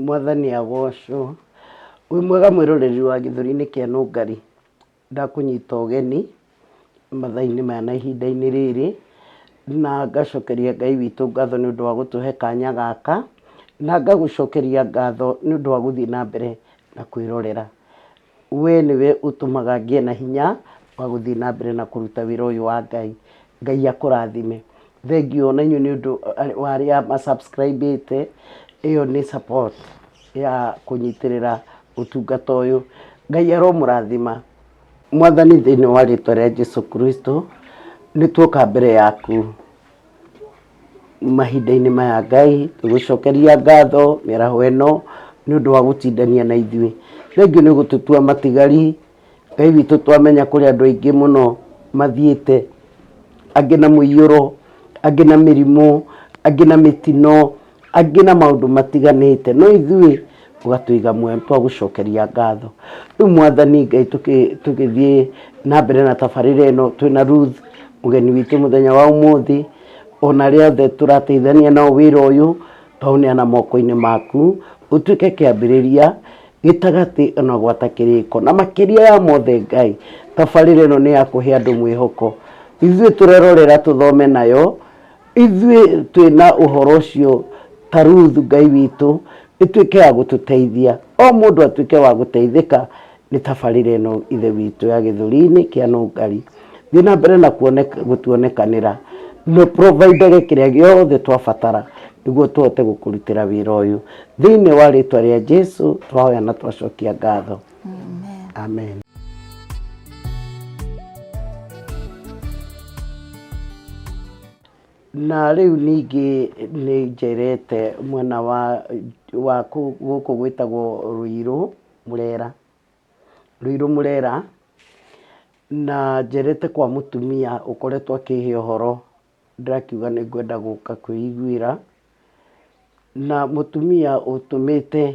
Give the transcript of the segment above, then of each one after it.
Mwathani agocwo. Wĩ mwega mwĩroreri wa gĩthũri-inĩ kĩa Nũngari. Ndakũnyita ũgeni mathaa-inĩ maya na ihinda-inĩ rĩrĩ, na ngacokeria Ngai witũ ngatho nĩ ũndũ wa gũtũhe kanya gaka, na ngagũcokeria ngatho nĩ ũndũ wa gũthiĩ na mbere na kwĩrorera. We nĩwe ũtũmaga ngĩe na hinya wa gũthiĩ na mbere na kũruta wĩra ũyũ wa Ngai. Ngai akũrathime. Thengiũ ona inyuĩ nĩ ũndũ wa arĩa ma-subscribe-ĩte. Ĩyo nĩ support ya kũnyitĩrĩra ũtungata ũyũ. Ngai aromũrathima. Mwathani thĩinĩ wa rĩĩtwa rĩa Jesũ Kristo, nĩ tuoka mbere yaku mahinda-inĩ maya Ngai, tũgũcokeria ngatho mĩaraho ĩno nĩ ũndũ wa gũtindania na ithuĩ. Thengiũ nĩ gũtũtua matigari. Ngai witũ twamenya kũrĩ andũ aingĩ mũno mathiĩte, angĩ na mũiyũro, angĩ na mĩrimũ, angĩ na mĩtino, angĩ na maũndũ matiganĩte, no ithuĩ ũgatũiga muoyo. Twagũcokeria ngatho. Rĩu Mwathani Ngai tũgĩthiĩ na mbere na tabarĩra ĩno, twĩna Ruth mũgeni witũ mũthenya wa ũmũthĩ, ona arĩa othe tũrateithania nao wĩra ũyũ, twaũneana moko-inĩ maku, ũtuĩke kĩambĩrĩria gĩtagatĩ ona gwata kĩrĩko, na makĩria ya mothe Ngai, tabarĩra ĩno nĩ ya kũhe andũ mwĩhoko. Ithuĩ tũrerorera tũthome nayo, ithuĩ twĩna ũhoro ũcio ta Ruth Ngai witũ, ĩtuĩke ya gũtũteithia, o mũndũ atuĩke wa gũteithĩka nĩ tabarĩra ĩno ithe witũ ya gĩthũri-inĩ kĩa Nũngari. Thiĩ na mbere na gũtuonekanĩra, na provide kĩrĩa gĩothe twabatara nĩguo tũhote gũkũrutĩra wĩra ũyũ. Thĩinĩ wa rĩĩtwa rĩa Jesũ twahoya na twacokia ngatho. Amen. Na rĩu ningĩ nĩ njerete mwena wa gũkũ gwĩtagwo Ruiru Mũrera, na njerete kwa mũtumia ũkoretwo akĩhe ũhoro, ndĩrakiuga nĩ ngwenda gũka kwĩiguĩra, na mũtumia ũtũmĩte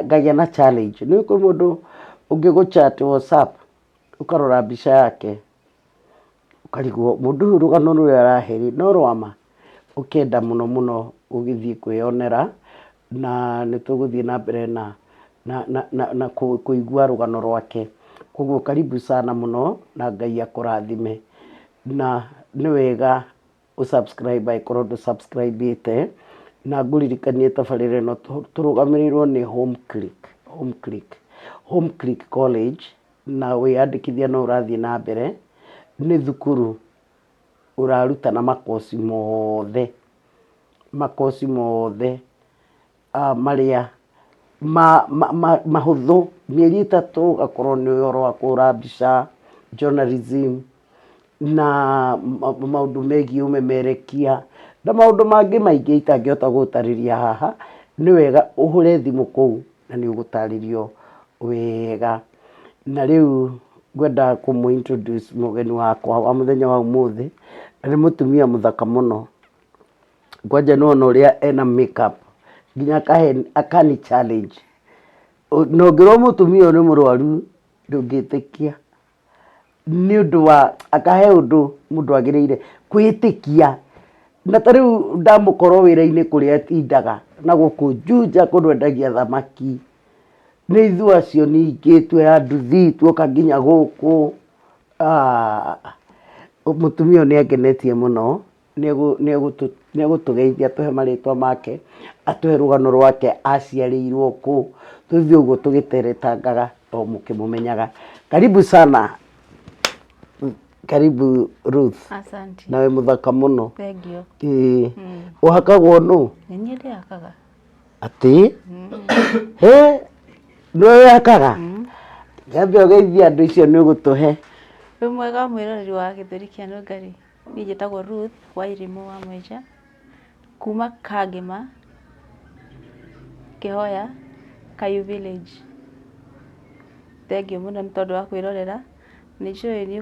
ngagĩa na challenge. Nĩ kwĩ mũndũ ũngĩgũchat WhatsApp ũkarora mbica yake ũkarigwo mũndũ ũyũ rũgano rũrĩa araheri no rwama, ũkenda mũno mũno ũgĩthiĩ kwĩyonera, na nĩ tũgũthiĩ na mbere na kũigua rũgano rwake. Koguo karibu sana mũno, na Ngai akũrathime, na nĩ wega ũsubscribe angĩkorwo ndũ-subscribe-ĩte, na ngũririkanie tabarĩra ĩno tũrũgamĩrĩirwo nĩ Home Creek College, na wĩyandĩkithia no ũrathiĩ na mbere. Nĩ thukuru ũrarutana makosi mothe marĩa mahũthũ, mĩeri 3 ũgakorwo nĩ ũhoro wa kũhũra mbica, journalism, na maũndũ megiĩ ũmemerekia, na maũndũ mangĩ maingĩ itangĩhota gũtarĩria haha. Nĩ wega ũhũre thimũ kũu na nĩ ũgũtarĩrio wega. Na rĩu ngwenda kũmũ introduce mũgeni wakwa wa mũthenya wa ũmũthĩ, na nĩ mũtumia mũthaka mũno. Kwanja nĩwona ũrĩa ena makeup, nginya akani challenge. Na ũngĩrwo mũtumia ũyũ nĩ mũrwaru ndũngĩtĩkia, nĩ ũndũ wa akahe ũndũ mũndũ agĩrĩire kwĩĩtĩkia. Na ta rĩu ndamũkorwo wĩra-inĩ kũrĩa atindaga na gũkũ Juja kũndũ endagia thamaki, nĩ ithuĩ acio ningĩ tuoya nduthi tuoka nginya gũkũ. Mũtumia ũyũ nĩ angenetie mũno, nĩ egũtũgeithia atũhe marĩtwa make, atũhe rũgano rwake, aciarĩirwo kũ, tũthiĩ ũguo tũgĩteretangaga o mũkĩmũmenyaga. Karibu sana. Karibu Ruth. Asante. Nawe mũthaka mũno. Thank you. Ũhakagwo nũ? Nĩ niĩ ndĩhakaga. Atĩ? Nĩwe wĩhakaga? Nyambe ũgeithia andũ icio nĩ ũgũtũhe. Wĩ mwega mwĩroreri wa gĩthũri kĩa Nũngari. Niĩ njĩtagwo Ruth Wairimu wa Mwenja, kuma Kangema, Kĩhoya, Kayu Village. Thengiũ mũno nĩ tondũ wa kwĩrorera. Nĩnjũĩ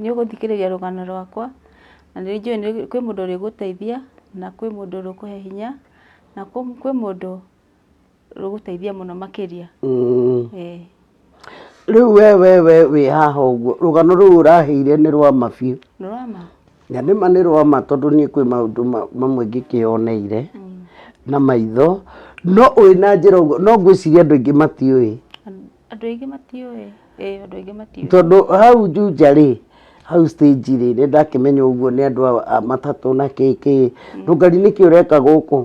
nĩ ũgũthikĩrĩria rũgano rwakwa, na nĩnjũĩ kwĩ mũndũ ũrĩgũteithia, na kwĩ mũndũ ũrĩkũhe hinya, na kwĩ mũndũ ũgũteithia mũno makĩria. Rĩu we wĩ haha ũguo, rũgano rũu ũraheire nĩ rwa ma biũ? Nĩ rwa ma. Na nĩ ma nĩ rwa ma, tondũ niĩ kwĩ maũndũ mamwe ngĩkĩoneire na maitho no wĩna njĩra ũguo no ngwĩciria andũ aingĩ matiũĩ andũ aingĩ matiũĩ andũ aingĩ matiũĩ tondũ hau Juja rĩ hau stage rĩ nĩndakĩmenya ũguo nĩ andũ a matatũ na kĩkĩ Rũngari nĩkĩ ũreka gũkũ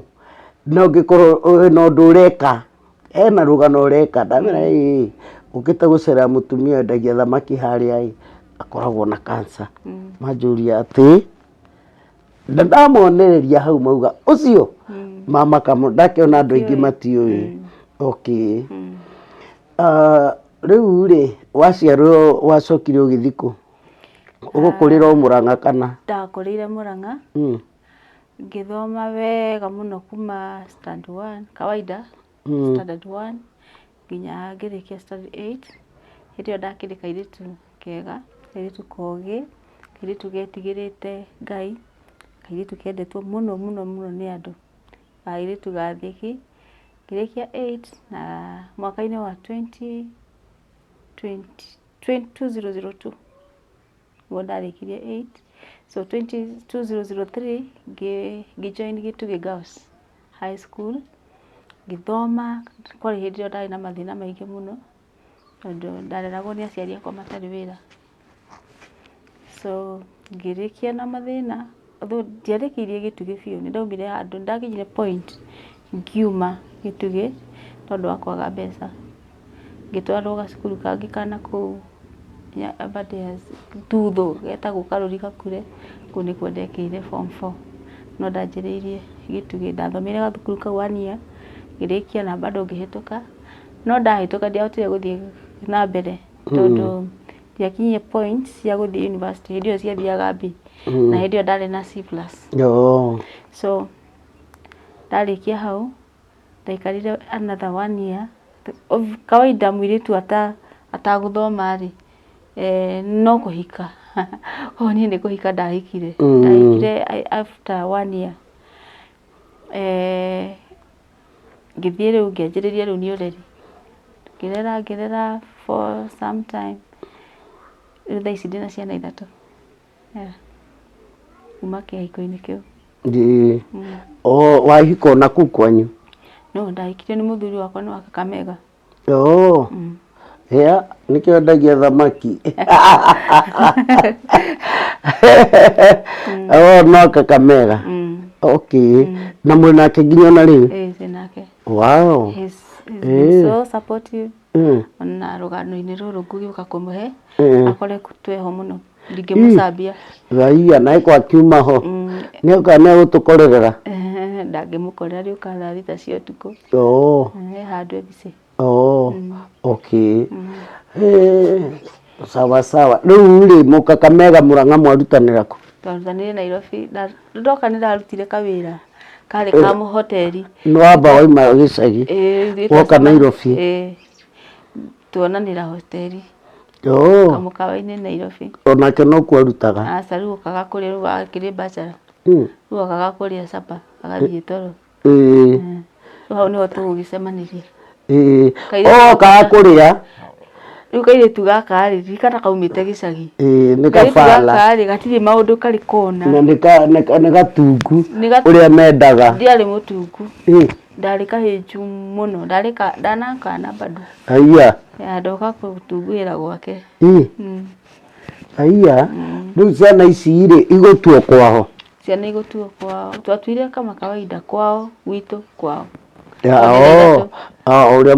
no ngĩkorwo no ũndũ ũreka na rũgano ũreka ndamera ũkĩte gũcerera mũtumia endagia thamaki harĩa akoragwo na cancer manjũria atĩ ndamonereria hau mauga ũcio mama kamo ndakĩona andũ aingĩ matiũĩ okay rĩu rĩ waciarwo wacokire ũgĩthiĩ kũ ũgũkũrĩra Mũrang'a kana ndakũrĩire Mũrang'a ngĩthoma wega mũno kuma standard 1 kawaida standard 1 nginya ngĩrĩkia standard 8 hĩndĩ ĩyo ndakĩrĩ kairĩtu kega kairĩtu kogĩ kairĩtu getigĩrĩte Ngai kairĩtu kendetwo mũno mũno mũno nĩ andũ kairĩtu gathĩki ngĩrĩkia 8 na mwaka-inĩ wa 2002 nĩguo ndarĩkirie 8 so 2003 ngĩjoin Gĩtugĩ Girls High School ngĩthoma kwarĩ hĩndĩ ĩyo ndarĩ na mathĩna maingĩ mũno tondũ ndareragwo nĩ aciari akwa matarĩ wĩra so ngĩrĩkia na mathĩna ndiarĩkirie Gĩtugĩ biũ nĩndaumire handũ ndakinyire point ngiuma Gĩtugĩ tondũ wa kwaga mbeca ngĩtwarwo gacukuru kangĩ kana kũu Abadeas Tutho getagwo Karũri Gakure kũu nĩkuo ndekĩire form 4 no ndanjĩrĩirie Gĩtugĩ ndathomire gathukuru kau 1 year ngĩrĩkia na bado ngĩhĩtũka no ndahĩtũka ndiahotire gũthiĩ na mbere tondũ ndiakinyie points cia gũthiĩ university hĩndĩ ĩyo ciathiaga B na hĩndĩ ĩyo ndarĩ na C+. So ndarĩkia hau ndaikarire another 1 year kawaida mũirĩtu atagũthoma rĩ no kũhika niĩ nĩ kũhika ndahikire after 1 year ngĩthiĩ rĩu ngĩanjĩrĩria rĩu nĩ ũreri ngĩrera for some time rĩu thaa ici ndĩna ciana 3 kuma kĩhiko-inĩ kĩu wahika na kũu kwanyu no ndahikirio nĩ mũthuri wakwa nĩ wa Kakamega nĩkĩo ndagia thamaki no Kakamega okay na mũnake nginya na rĩu nake wow so supportive na rũgano-inĩ rũrũ ngũgĩũka kũmũhe akore tweho mũno ndingĩmũcambia raia naĩ kwakiuma ho nĩoka nĩagũtũkorerera ndangĩmũkorera rĩũka thaa 3 cia ũtukũ handũ ebici okay sawa sawa rĩu rĩ Kakamega Mũrang'a mwarutanĩra kũ twarutanĩire Nairobi ndoka nĩndarutire kawĩra karĩ ka mũhoteri nĩwamba wauma gĩcagi woka Nairobi tuonanĩra hoteri kamũkawa-inĩ Nairobi onake no kuo arutaga rĩu okaga kũrĩa rĩu akĩrĩ bachelor rĩu okaga kũrĩa supper agathiĩ toro rĩu hau nĩho tũgũgĩcemanĩria okaga kũrĩa rĩu kairĩtu gaka rĩ kana kaumĩte gĩcagi nĩ kabala gatirĩ maũndũ karĩ kona na nĩ gatungu ũrĩa mendaga ndiarĩ mũtungu ndarĩ kahĩnju mũno ndanakana bado ndoka gũtunguĩra gwake rĩu ciana ici rĩ igũtuo kwao ciana igũtuo kwao twatuire kama kawaida kwao gwitũ kwao ũrĩa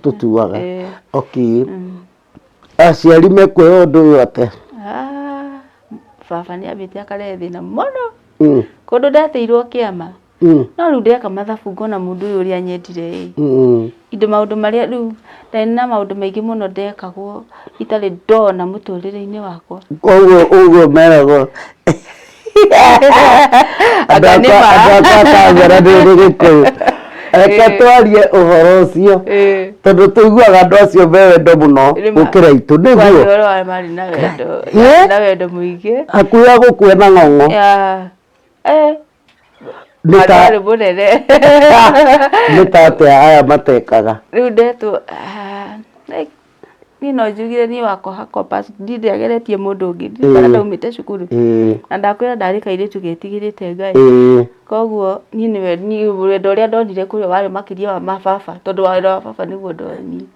tũtuaga okay aciari mekuoya ũndũ ũyũ atĩa baba nĩambĩte akarehe thĩna mũno kũndũ ndeteirwo kĩama no rĩu ndeka mathabu ngona mũndũ ũyũ ũrĩa nyendire maũndũ marĩa rĩu ndarĩ na maũndũ maingĩ mũno ndekagwo itarĩ ndona mũtũrĩre-inĩ wakwa ũguo meragwo andũ akambera ndĩrĩ Gĩkũyũ reke twarie ũhoro ũcio tondũ tũiguaga andũ acio me wendo mũno gũkĩra itũ nĩguo marĩ na wendo mũingĩ hakuhĩ agũkue na ng'ong'o ndarĩ mũnene nĩ ta atĩa aya matekaga rĩu ndetwo ni no njugire ni wako hako pass ndiageretie mundu ungi ndikara ndaumite cukuru na ndakwira ndari kairitu getigirite Ngai koguo ni wendo uria ndonire kurio wari makiria wa mababa tondu wendo wa baba niguo ndoni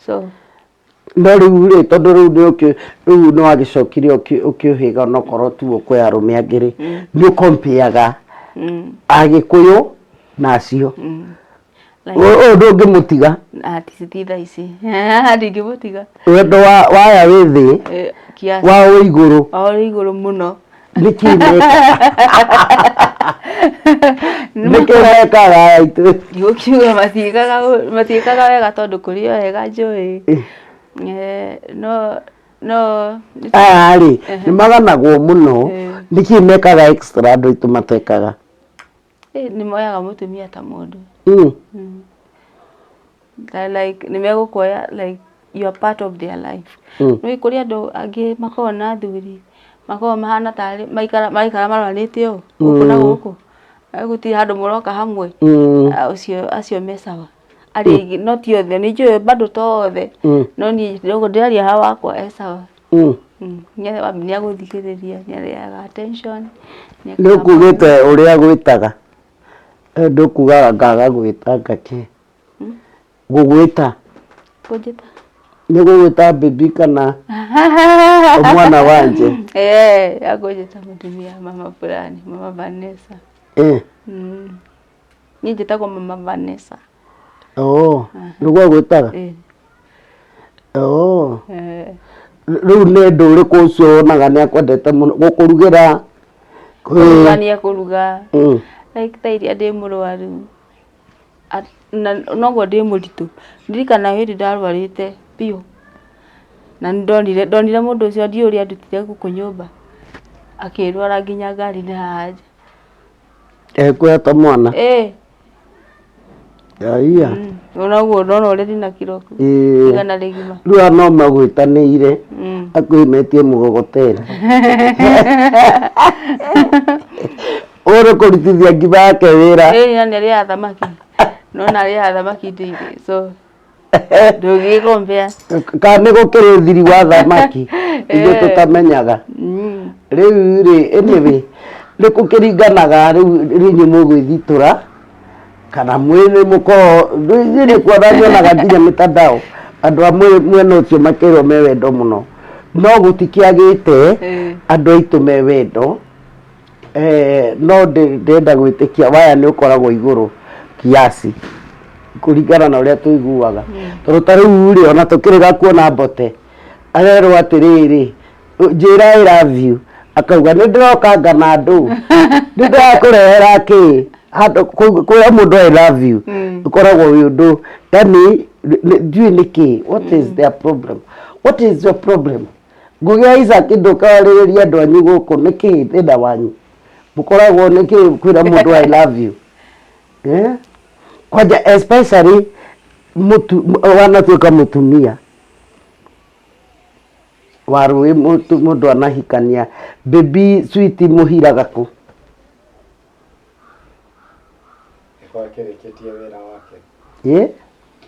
so no riu tondu riu no agicokire ukiuhiga no korwo tu ukoya arume angiri ni kompiaga Agikuyu nacio ndungimutiga atithitha ici ndingimutiga wendo waya withi wa iguru muno nikimekaga itu gukiuga matiikaga wega tondu kurio wega njui no ari ni maganagwo muno nikimekaga extra andu itu matekaga ni moyaga mutumia ta mundu like nimegukoya like you are part of their life no kuria andu angi makona thuri makoma mahana tari maikara marwanite o ukuna guku guti handu muroka hamwe acio mesawa ari not yothe ni njui bado tothe no ni ndogo ndiraria hawa wakwa esawa nyere wa mnia guthikiriria nyereaga attention ndukugite uria gwitaga ndukugaga ngaga gwita ngake gugwita kujita ni gugwita baby kana mwana wanje agojeta mutumia mama fulani mama Vanessa ni njitagwo mama Vanessa niguo gwitaga riu ni nduri kucio naga ni akwendete muno gukurugira kurugania kuruga like tairia ndi murwaru no go ndi muritu ndirikana hindi ndarwarite pio na ndonire mundu ucio ndiuria ndutire guku nyumba akirwara nginya ngari na haja kweta mwana iya unaguo ndona uria ndina kiroko igana rigima riu no magwitanire akwimetie mugogoteni ore kurutithia ngiba yake wira ni ari athamaki no na ari athamaki ndiri so ndugikombea kana gukire thiri wa thamaki ithu tutamenyaga riu ri anyway rikukiringanaga riu nyi mugwithitura kana mwene muko ni kwarario na gathia mitandao andu amwe mwene ucio makero me wendo muno no gutikiagite andu aitu me wendo no ndenda gwitikia waya ni ukoragwo iguru kiasi kuringana na uria tuiguaga tondu tariu ri ona tukiriga kuona Mbote arerwo atiriri njira I love you akauga ni ndiroka ngana andu ndirakurehera ki handu kuya mundu I love you ukoragwo wi undu yani ndiui niki what is their problem what is your problem ngugia Isaac ndukawariria andu anyu guku niki thina wanyu mukoragwo niki kwira mundu I love you kwaja especially wanatuika mutumia warui mundu anahikania baby sweet muhiraga ku akireketie wira wake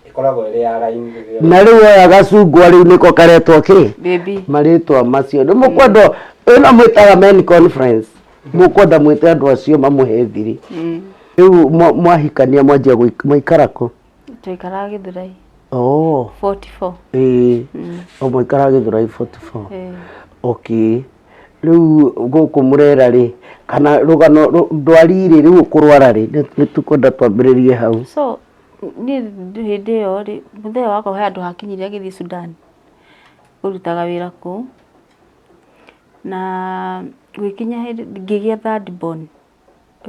ikoragwo iri ya raini na riu ya gacungwa riu niko karetwo ki baby maritwa macio ni mukwendo ina mwitaga men conference mukwenda mwite andu acio mamuhe thiri riu mwahikania mwanjia mwikarako tuikara Githurai 44 mwikara Githurai 44 okay riu guku murera ri kana rugano ndwarire riu kurwara ri nitukwenda twambiririe hau so ni hindi yo ri muthenya wako he andu hakinyire agithi Sudan urutaga wira ku na gwikinya hindi ngigia third born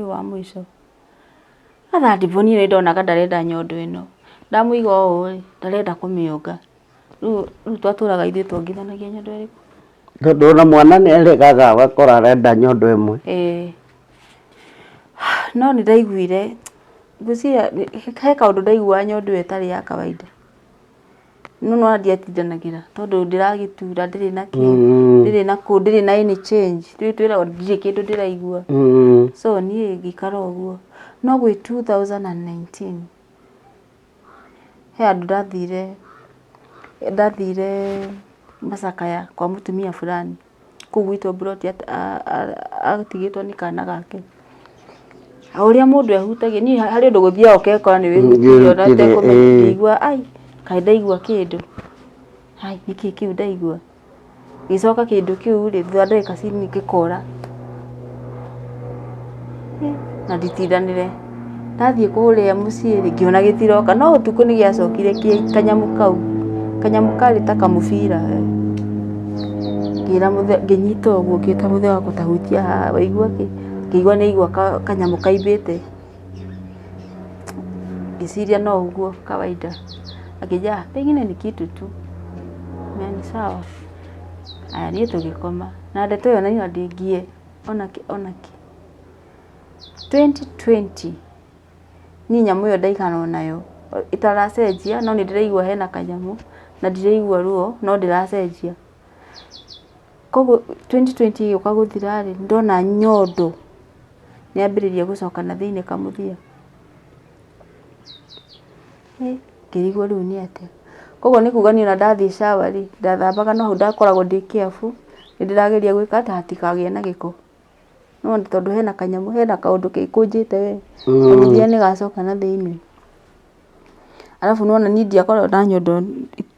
wa mwisho third born ni ndonaga ndarenda nyondo ino ndamuiga uri ndarenda kumiunga riu twaturaga ithu twongithanagia nyondo iriku ndona mwana ni eregaga wakora arenda nyondo imwe no ni ndaiguire gucia he kaundu ndaigua nyondo etari ya kawaida no ndiatindanagira tondu ndiragitura ndiri na ki ndiri na ku ndiri na any change twira ndiri kindu ndiraigua so ni gikara uguo no gwi 2019 he andu ndathire ndathire Masakaya kwa mutumia fulani kugwitwo broti atigitwo ni kana gake auria mundu ehutagia ni hari undu guthia okekora ni wihutirio na te kumenya ai kai ndaigua kindu ai niki kiu ndaigua gicoka kindu kiu ri thande kasini gikora na nditindanire ndathie kuria mucii ri ngiona gitiroka no utuku ni giacokire kanyamu kari ta kamubira ngira muthe nginyita uguo ngita muthe wa kutahutia waigua ki ngigua ni igua kanyamu kaimbite ngiciria no uguo kawaida akija pengine ni kitu tu ni sawa aya ni tugikoma na ndeto yo na ndingie onaki 2020 ni nyamu yo ndaikana nayo itaracenjia no ni ndiraigua hena kanyamu na ndiraigua ruo no ndiracenjia kogo 2020 ukaguthira ri ndona nyondo ni ambiriria gucoka na thiine kamuthia kirigwo riu ni ate kogo ni kuga ni na ndathi shower ri ndathambaga no ndakoragwo ndi careful ndirageria gwika ati hatikagie na giko no tondu hena kanyamu hena kaundu kikunjite we muthia ni gacoka na thiine alafu nona ni ndiakorwo na nyondo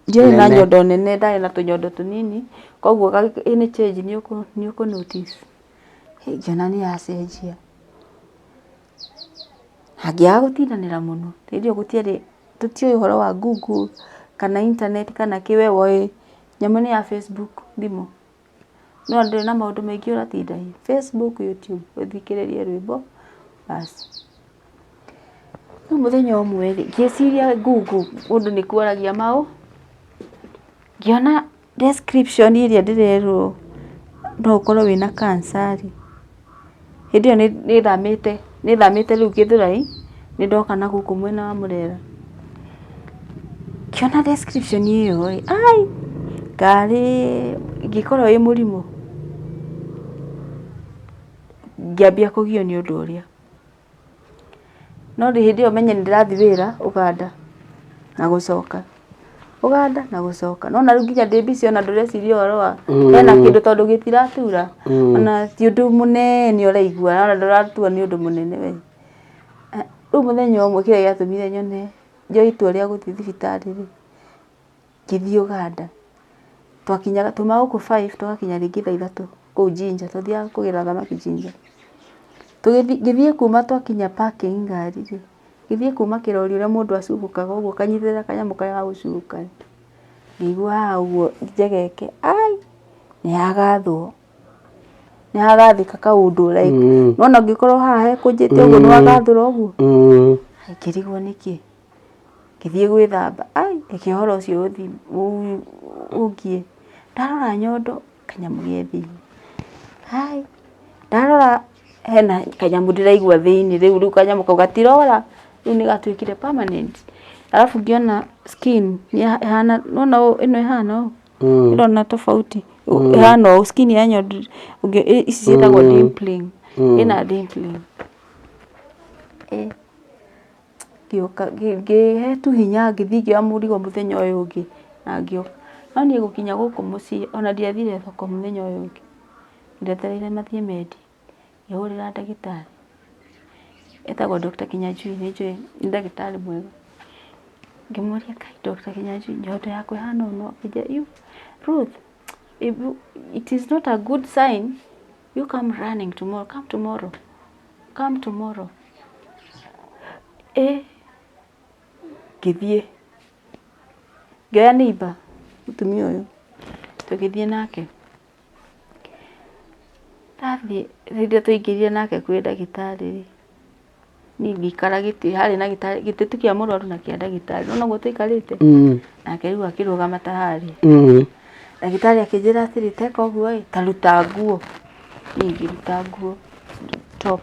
ndiye na nyondo nene ndari na tunyondo tunini koguo ini change ni uko notice jana ni acenjia hagia gutindanira muno ndio gutiari tutio uhoro wa Google kana internet kana kiwe woi nyamu ni ya Facebook ndimo no ndire na maundu maingi uratinda Facebook YouTube uthikiririe rwimbo basi no muthenya umwe ri ngiciria Google undu ni kuoragia mau ngiona description iria ndirerwo no ukorwo wina cancer hindio ni thamite riu Githurai ni ndoka na guku mwena wa Murera kiona description iyo ai gari gikorwo i murimo ngiambia kugio ni undu uria no ri hindio menye ndirathi wira Uganda na gucoka no na ruginya ndibisi ona ndureciria uhoro wa hena kindu tondu gitiratura ona ti undu munene uraigua ona nduratua ni undu munene we riu muthenya umwe kire giatumire nyone njoitwo ria guthi thibitari ri ngithii Uganda twakinyaga tuma guku 5 tugakinya ringi 3 kuu Jinja tuthia kugira thamaki Jinja tugithii kuma twakinya parking ngari ri githii kuma kirori ria mundu acubukaga uguo kanyithira kanyamu kaya ga gucubuka ngigua uguo njegeke ai ni agathika kaundu like nona ngikorwo haha hekunjite uguo no agathura uguo kirigwo niki ngithii gwithamba ai ikihoro ucio uthi ungie ndarora nyondo kanyamu gethi ai ndarora hena kanyamu ndiraigua thiini riu kanyamu kau gatirora riu ni gatwikire permanent alafu ngiona skin ihana nona ino ihana irona tofauti ihana skin ya nyondo ici cietagwo dimpling ina dimpling gioka he tu hinya ngithi ngioya murigo muthenya uyu ungi na ngioka no ni gukinya guku mucii ona ndiathire thoko muthenya uyu ungi ndetereire mathie medi yahurira ndagitari etagwo Dr. Kinyanjui ni ndagitari mwega ngimuria kai Dr. Kinyanjui nyondo yakwe hana no kija you Ruth it is not a good sign you come running come tomorrow githie ngaya neighbor mutumia uyu tugithie nake tathi rĩrĩa tũingĩrire nake kwĩ ndagĩtarĩ ni ngikara giti hari na giti tukia mũrwaru na kia ndagĩtarĩ no guo tũikarĩte nake rĩu akĩrũgama ta hari ndagĩtarĩ akĩnjĩra atĩrĩ teka ũguo taruta nguo ni ngĩruta nguo top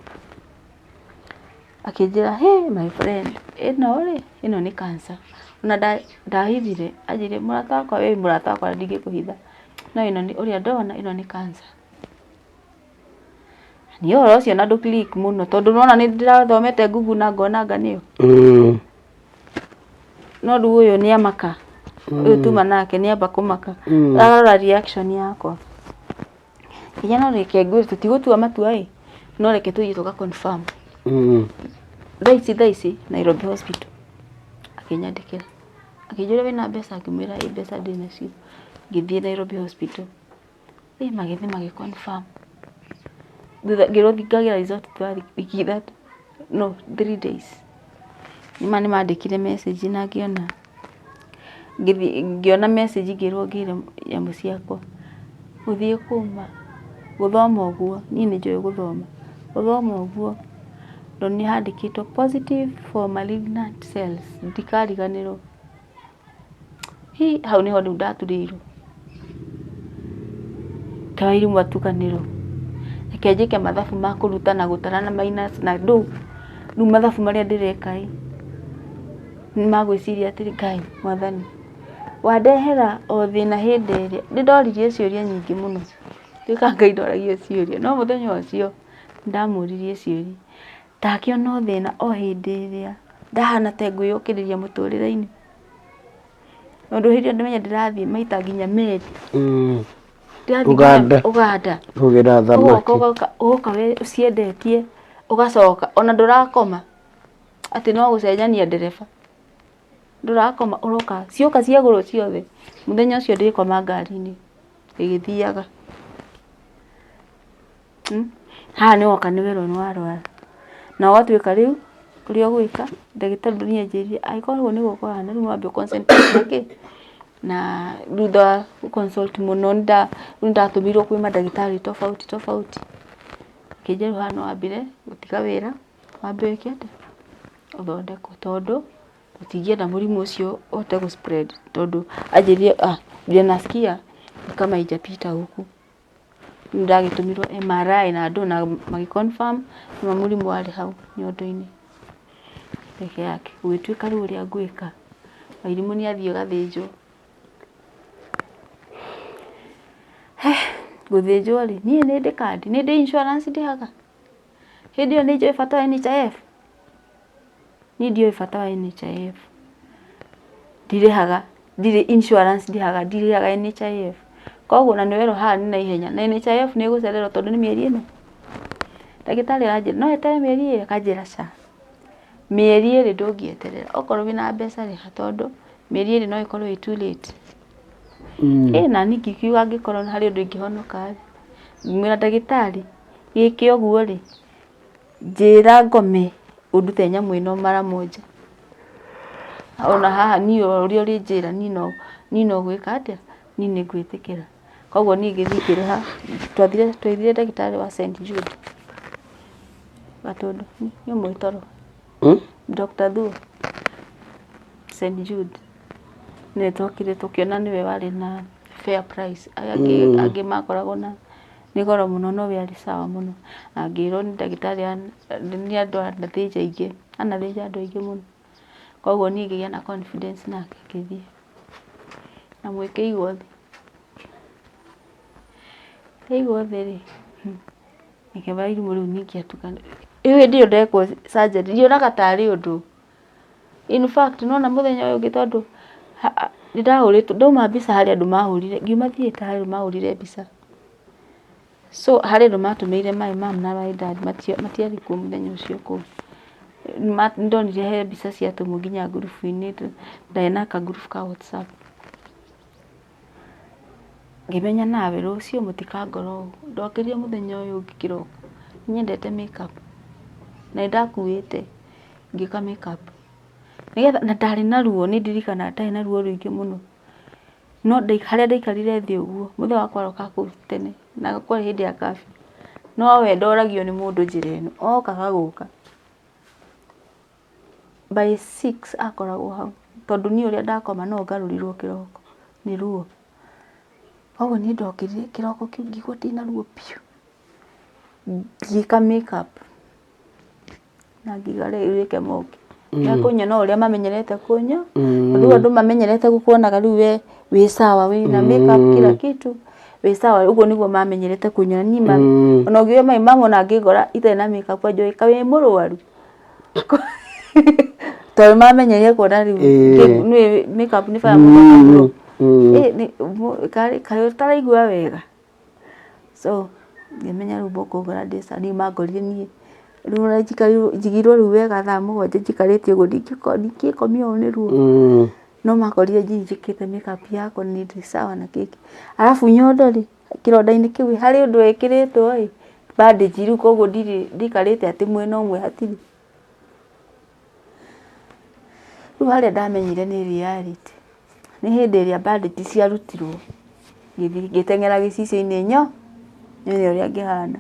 akĩnjĩra hey my friend ĩno nĩ cancer ona ndahithire anjĩrĩ mũrata wakwa ndingĩkũhitha no ĩno nĩ ũrĩa ndona ĩno nĩ cancer ni uhoro ucio na click muno tondu nona ni ndirathomete Google na ngona nganio no riu uyu ni amaka tuma nake ni amba kumaka arora reaction yakwa kijana reke ngwire tutigutua matua no reke tuthie tuka confirm thaa Nairobi hospital akinyandikira akijura wina mbeca akimwira mbeca ndinacio ngithie Nairobi hospital magithi magi confirm ngirothikagira result twari wiki 3 days nima mandikire message na ngiona message ngirwo ngire ya musiakwa uthie kuma guthoma uguo ni njoi guthoma uguo ndo ni handikitwo positive for malignant cells ndikariganirwo hau niho ndaturirwo kairi mwatukanirwo kenjike mathabu ma kuruta na gutara na minus na ndu mathabu maria ndireka ni magwiciria atiri Ngai mwathani wandehera o thina hindi iria ndoririe ciuria nyingi muno twika Ngai ndoragia ciuria no muthenya ucio ndamuririe ciuria ndakiona thina o hindi iria ndahana ta ngwiyukiriria muturire-ini ndu hindi ndimenya ndirathie maita nginya meri Uganda kugira thamaki ugoka we uciendetie ugacoka ona ndurakoma ati no gucenjania ndereba ndurakoma uroka cioka ciaguru ciothe muthenya ucio ndikoma ngari-ini igithiaga ha ni woka ni wero ni warwara na watuika riu kuria gwika ndagitari ni anjirie aikorwo ni gukora na riu mwambe concentrate na rutha consult muno ndatumirwo kwi madagitari tofauti kijeru hano wambire gutiga wira wambe kiende uthondeko tondu utigie na murimu ucio ote go spread tondu ajirie vile nasikia kama ijapita huku ndagitumirwo MRI na andu na magiconfirm na murimu wari hau nyondo-ini peke yake gwituika riu ria ngwika wairimu ni athio gathinjwo guthinjwo ri nie ni ndikadi ni ndi insurance ndihaga hindi yo ni njoi bata wa NHIF ni ndio bata wa NHIF ndirihaga ndiri insurance ndirihaga NHIF koguo na niwero ha ni na ihenya na NHIF ni gucererwo tondu ni mieri ino ndagitari aje no etere mieri iri kanjira mieri iri ndungieterera okorwo wina mbeca ri tondu mieri iri no ikorwo too late na nikikiuga ngikorwo hari undu ingihonoka mwira ndagitari giki oguo ri njira ngome udute nyamu ino mara moja ona haha ni uri uri njira ni no gwika atia ni ngwitikira koguo ni ngithikire ha twithire ndagitari wa St Jude Gatundu ni mwitoro Dr. Thu St Jude ne tokire tukiona niwe wari na fair price agi makoragwo na ni goro muno no we ari sawa muno angiro ni ndagitari ni andu anathinja ingi anathinja andu ingi muno koguo ni ngigia na confidence nake ngithie na mwike igothe ri nikebairu muri uniki atukana iwe ndio ndekwo surgery ndio nakatari undu in fact nona muthenya uyu ngitondu ndahurite ndoma mbica hari andu mahurire ngiuma thieta hari mahurire mbica so hari andu matumeire my mom na my dad matiari ku muthenya ucio ku ndonire he mbica cia tumu nginya group-ini ndaina ka group ka WhatsApp ngimenya nawe rucio mutikangoro ndokirie muthenya uyu ngikiroko nyendete makeup na ndakuite ngika makeup nigetha na ndari na ruo ni ndirikana ndari na ruo ruingi muno no haria ndaikarire thi uguo muthe wakwa aroka ku tene na kwa hindi ya kafi no we ndoragio ni mundu njira ino okaga guka by 6 akoragwo hau tondu ni uria ndakoma no ngarurirwo kiroko ni ruo ogo ni ndokirire kiroko kiu ngigwa ndina ruo piu ngika makeup na ngigare irike moki na kunya no uria mamenyerete kunya riu andu mamenyerete gukuonaga riu we sawa we na makeup kila kitu we sawa ugo niguo mamenyerete kunya ni ona ugiwe mama na ngigora ite na makeup ajo ikawe murwaru to mamenyeria kuona riu ni makeup ni fanya mũno ni kare taraigua wega so ngimenya rĩu mbũkũ gradesa ni mangorire nie rĩu na njigirwo rĩu wega thaa mũgwanja njikarĩtie ũguo ndingĩkomia ũũ nĩ ruo no makorire njikĩte makeup yakwa ni sawa na keki alafu nyondo rĩ kĩronda-inĩ kĩu harĩ ũndũ wekĩrĩtwo bandage rĩu koguo ndikarĩte atĩ mwena ũmwe hatirĩ rĩu harĩa ndamenyire nĩ reality nĩ hĩndĩ ĩrĩa bandage ciarutirwo ngĩteng'era gĩcicio-inĩ nyo nĩ ũrĩa ngĩhana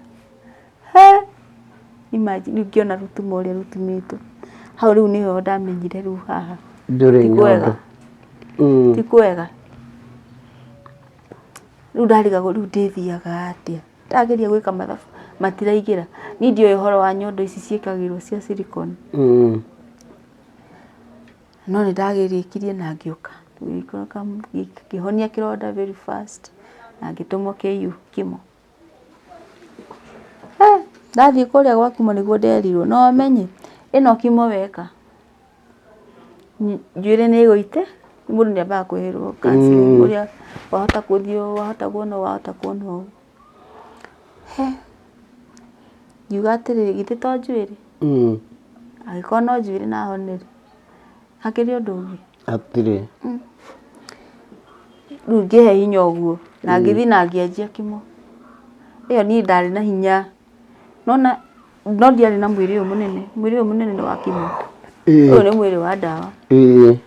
imagine ngĩona rutuma ũrĩa rutumĩtwo hau rĩu nĩho ndamenyire rĩu haha ti kwega rĩu ndarigagwo rĩu ndĩthiaga atĩa ndageria gwĩka mathabu matiraigĩra ni ndio ũhoro wa nyondo ici ciĩkagĩrwo cia silicone no nĩ ndagĩrĩkirie na ngĩũka ngĩhonia kĩronda very fast na ngĩtũmwo KU kimo ndathiĩ kũrĩa gwa kimo nĩguo nderirwo no menye ĩno kimo weka njuĩrĩ nĩ ĩgũite mũndũ nĩ ambaga kwĩrwo counseling ũrĩa wahota gũthiĩ wahota kuona ũũ ngiuga atĩrĩrĩ githĩ to njuĩrĩ agĩkorwo no njuĩrĩ na honere hakĩrĩ ũndũ ũngĩ hatirĩ rĩu ngĩhe hinya ũguo na ngĩthiĩ na ngĩanjia kimo ĩyo niĩ ndarĩ na hinya no ndiarĩ na mwĩrĩ ũyũ mũnene nĩ wa kimo ũyũ nĩ mwĩrĩ wa ndawa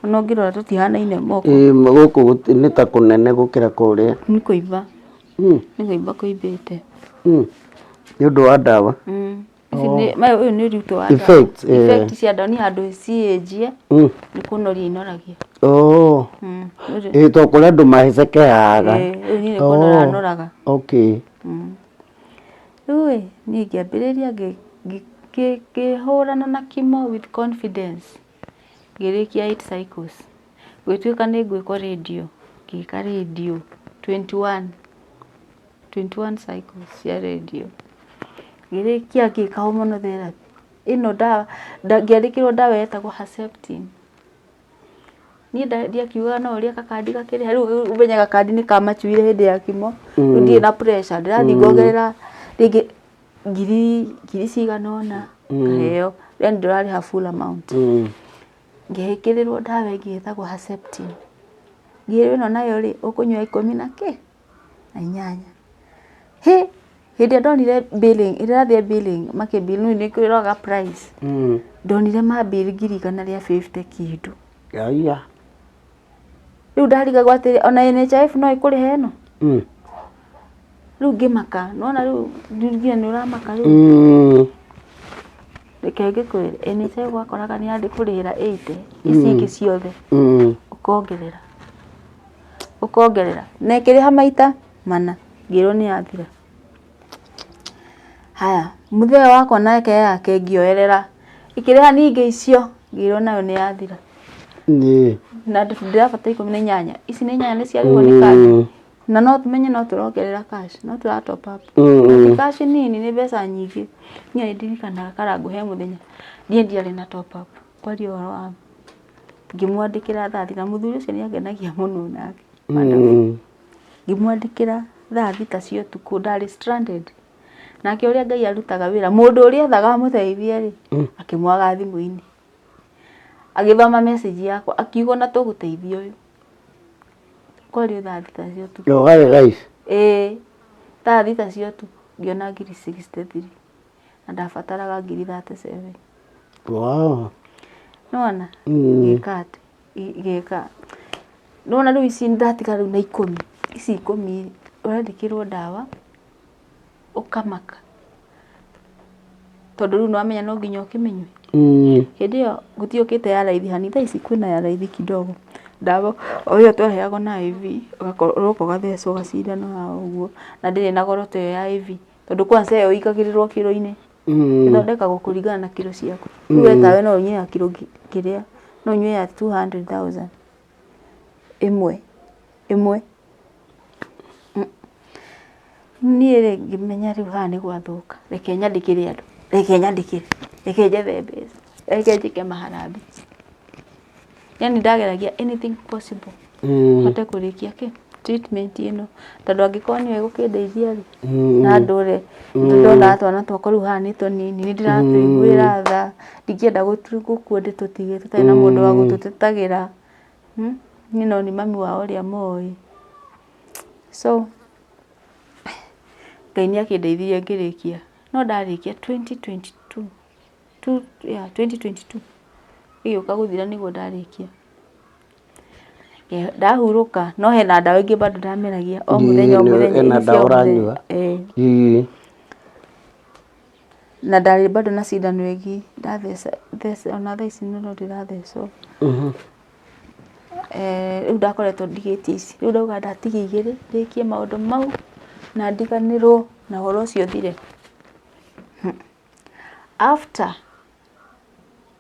no ngĩrora tũtihanaine moko gũkũ nĩ ta kũnene gũkĩra kũrĩa nĩ kũimba kũimbĩte nĩ ũndũ wa ndawa ũyũ nĩ ũritũ wa ndawa effect cia ndawa nĩ handũ ciĩnjie nĩ kũnoria inoragia to kũrĩa andũ mahecekeaga rĩu nĩ kũnora noraga rĩu niĩ ngĩambĩrĩria ngĩhũrana na kimo with confidence ngĩrĩkia 8 cycles gwĩtuĩka nĩ ngwĩkwo radio ngĩka radio 21 cycles cia radio ngĩrĩkia ngĩka hormone therapy ĩno ndawa ngĩandĩkĩrwo ndawa yetagwo Herceptin niĩ ndiakiuga no ũrĩa gakandi gakĩrĩ rĩu ũmenye gakandi nĩ kamacuire hĩndĩ ya kimo rĩu ndirĩ na pressure ndĩrathiĩ ngongerera rĩngĩ ngiri cigana ũna ngaheo then ndĩrarĩha full amount ngĩhĩkĩrĩrwo ndawa ĩngĩ ĩtagwo Herceptin ngĩrĩrwo ĩno nayo rĩ ũkũnyua 18 hĩndĩ ĩrĩa ndonire billing ĩrathiĩ billing makĩbill nĩ kwĩroga price ndonire mabill 150 kĩndũ rĩu ndarigagwo atĩ ona NHIF no ĩkũrĩhe ĩno rĩu ngĩmaka nona rĩu nginya nĩ ũramaka rĩu reke ngĩkwĩre NHIF wakoraga nĩ yandĩ kũrĩhĩra 80 ici ingĩ ciothe ũkongerera na ĩkĩrĩha maita mana ngĩrwo nĩ yathira haya mũthee wakwa nake yake ngĩoerera ĩkĩrĩha ningĩ icio ngĩrwo nayo nĩ yathira na ndĩrabata 18 ici nĩ 8 nĩ ciarĩhwo nĩ kandi na no tumenye no tũrongerera cash no tũra top up cash nini nĩ mbeca nyingĩ niĩ nĩ ndirikanaga karangu he mũthenya ndiarĩ na top up kwaria ũhoro wa ngĩmwandĩkĩra thathi na mũthuri ũcio nĩ angenagia mũno nake ngĩmwandĩkĩra thathi ta cio tukũ ndarĩ stranded nake ũrĩa Ngai arutaga wĩra mũndũ ũrĩa ethaga amũteithie rĩ akĩmwaga thimũ-inĩ agĩthoma message yakwa akiuga na tũgũteithia ũyũ kwaria thathi ta cio tukũ thathi ta cio tukũ ngĩona 63 na ndabataraga 37 nona ngĩka nona rĩu ici ndatiga rĩu na 10 ici 10 ũrandĩkĩrwo ndawa ũkamaka tondũ rĩu nĩwamenya no nginya ũkĩmenywe hĩndĩ ĩyo gũtiũkĩte ya raithi hani thaa ici kwĩna ya raithi kidogo ndawa ũyũ tweheagwo na IV ũroka ũgathecwo gacindano haha ũguo na ndĩrĩ na goro ta ĩyo ya IV tondũ kwanza ĩyo ikagĩrĩrwo kiro-inĩ ĩthondekagwo kũringana na kiro ciaku rĩu wetawe no ũnyue ya kiro kĩrĩa no ũnyue ya 200,000 ĩmwe niĩ rĩ ngĩmenya rĩu haha nĩ gwathũka reke nyandĩkĩre andũ reke njethe mbeca reke njĩke maharambĩ yani ndageragia anything possible hote kurikia treatment ino tondu angĩkorwo nĩwe gũkĩndeithia na ndũre ndona twana twakwa rĩu haha nĩ tũnini nĩ ndĩratũiguĩra tha ndingĩenda gũkua ndĩtũtige tũtarĩ na mũndũ wa gũtũtetagĩra niĩ no nĩ mami wao ũrĩa moĩ so Ngai nĩ akĩndeithirie ngĩrĩkia no ndarĩkia 2022 ĩgĩũka gũthira nĩguo ndarĩkia ndahurũka no hena ndawa ingĩ bado ndameragia o mũthenya ndawa ũranyua na ndarĩ bado na cindano ĩngĩ ndatheca ona thaa ici no ndĩrathecwo rĩu ndakoretwo ndigĩtie ici rĩu ndauga ndatigia igĩrĩ ndĩkie maũndũ mau na ndiganĩrwo na ũhoro ũcio ũthire after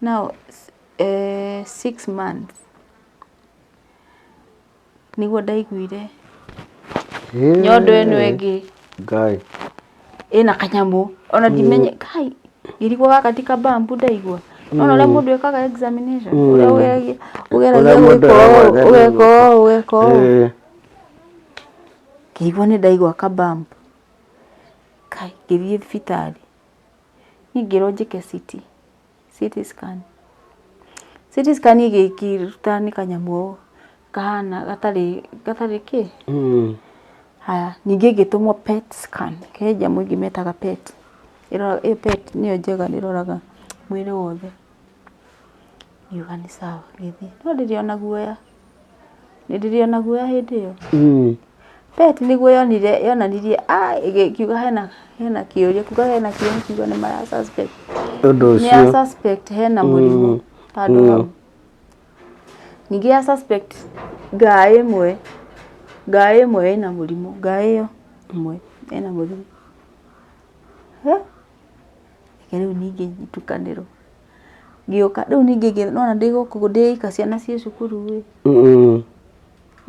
now 6 months niguo ndaiguire nyondo ĩno ĩngĩ Ngai ĩna kanyamũ ona ndimenye kai ngĩrigwo gaka ti kabambu ndaigua no ũrĩa mũndũ ekaga examination ũrĩa ũgeragia ũgeka ngĩigua nĩ ndaigua kabambu kai ngĩthiĩ thibitarĩ niĩ ngĩrwo njĩke CT scan igĩkĩruta nĩ kanyamũ kahana gatarĩ kĩ haya ningĩ ngĩtũmwo PET scan he nyamũ ĩngĩ metaga PET PET nĩyo njega nĩ ĩroraga mwĩrĩ wothe ngiuga nĩ sawa gĩthiĩ no ndĩrĩona guoya hĩndĩ ĩyo PET nĩguo yonanirie ĩkiuga hena kĩũria kuga hena kĩũria kiuga nĩ mara suspect ũndũ ũcio nĩ suspect hena mũrimũ handũ hau ningĩ ya suspect ngaĩ ĩmwe ĩna mũrimũ ngaĩ ĩyo ĩmwe ĩna mũrimũ rĩu ningĩ itukanĩrwo ngĩũka rĩu ningĩ nona ndĩ gũkũ ndĩika ciana ciĩ cukuru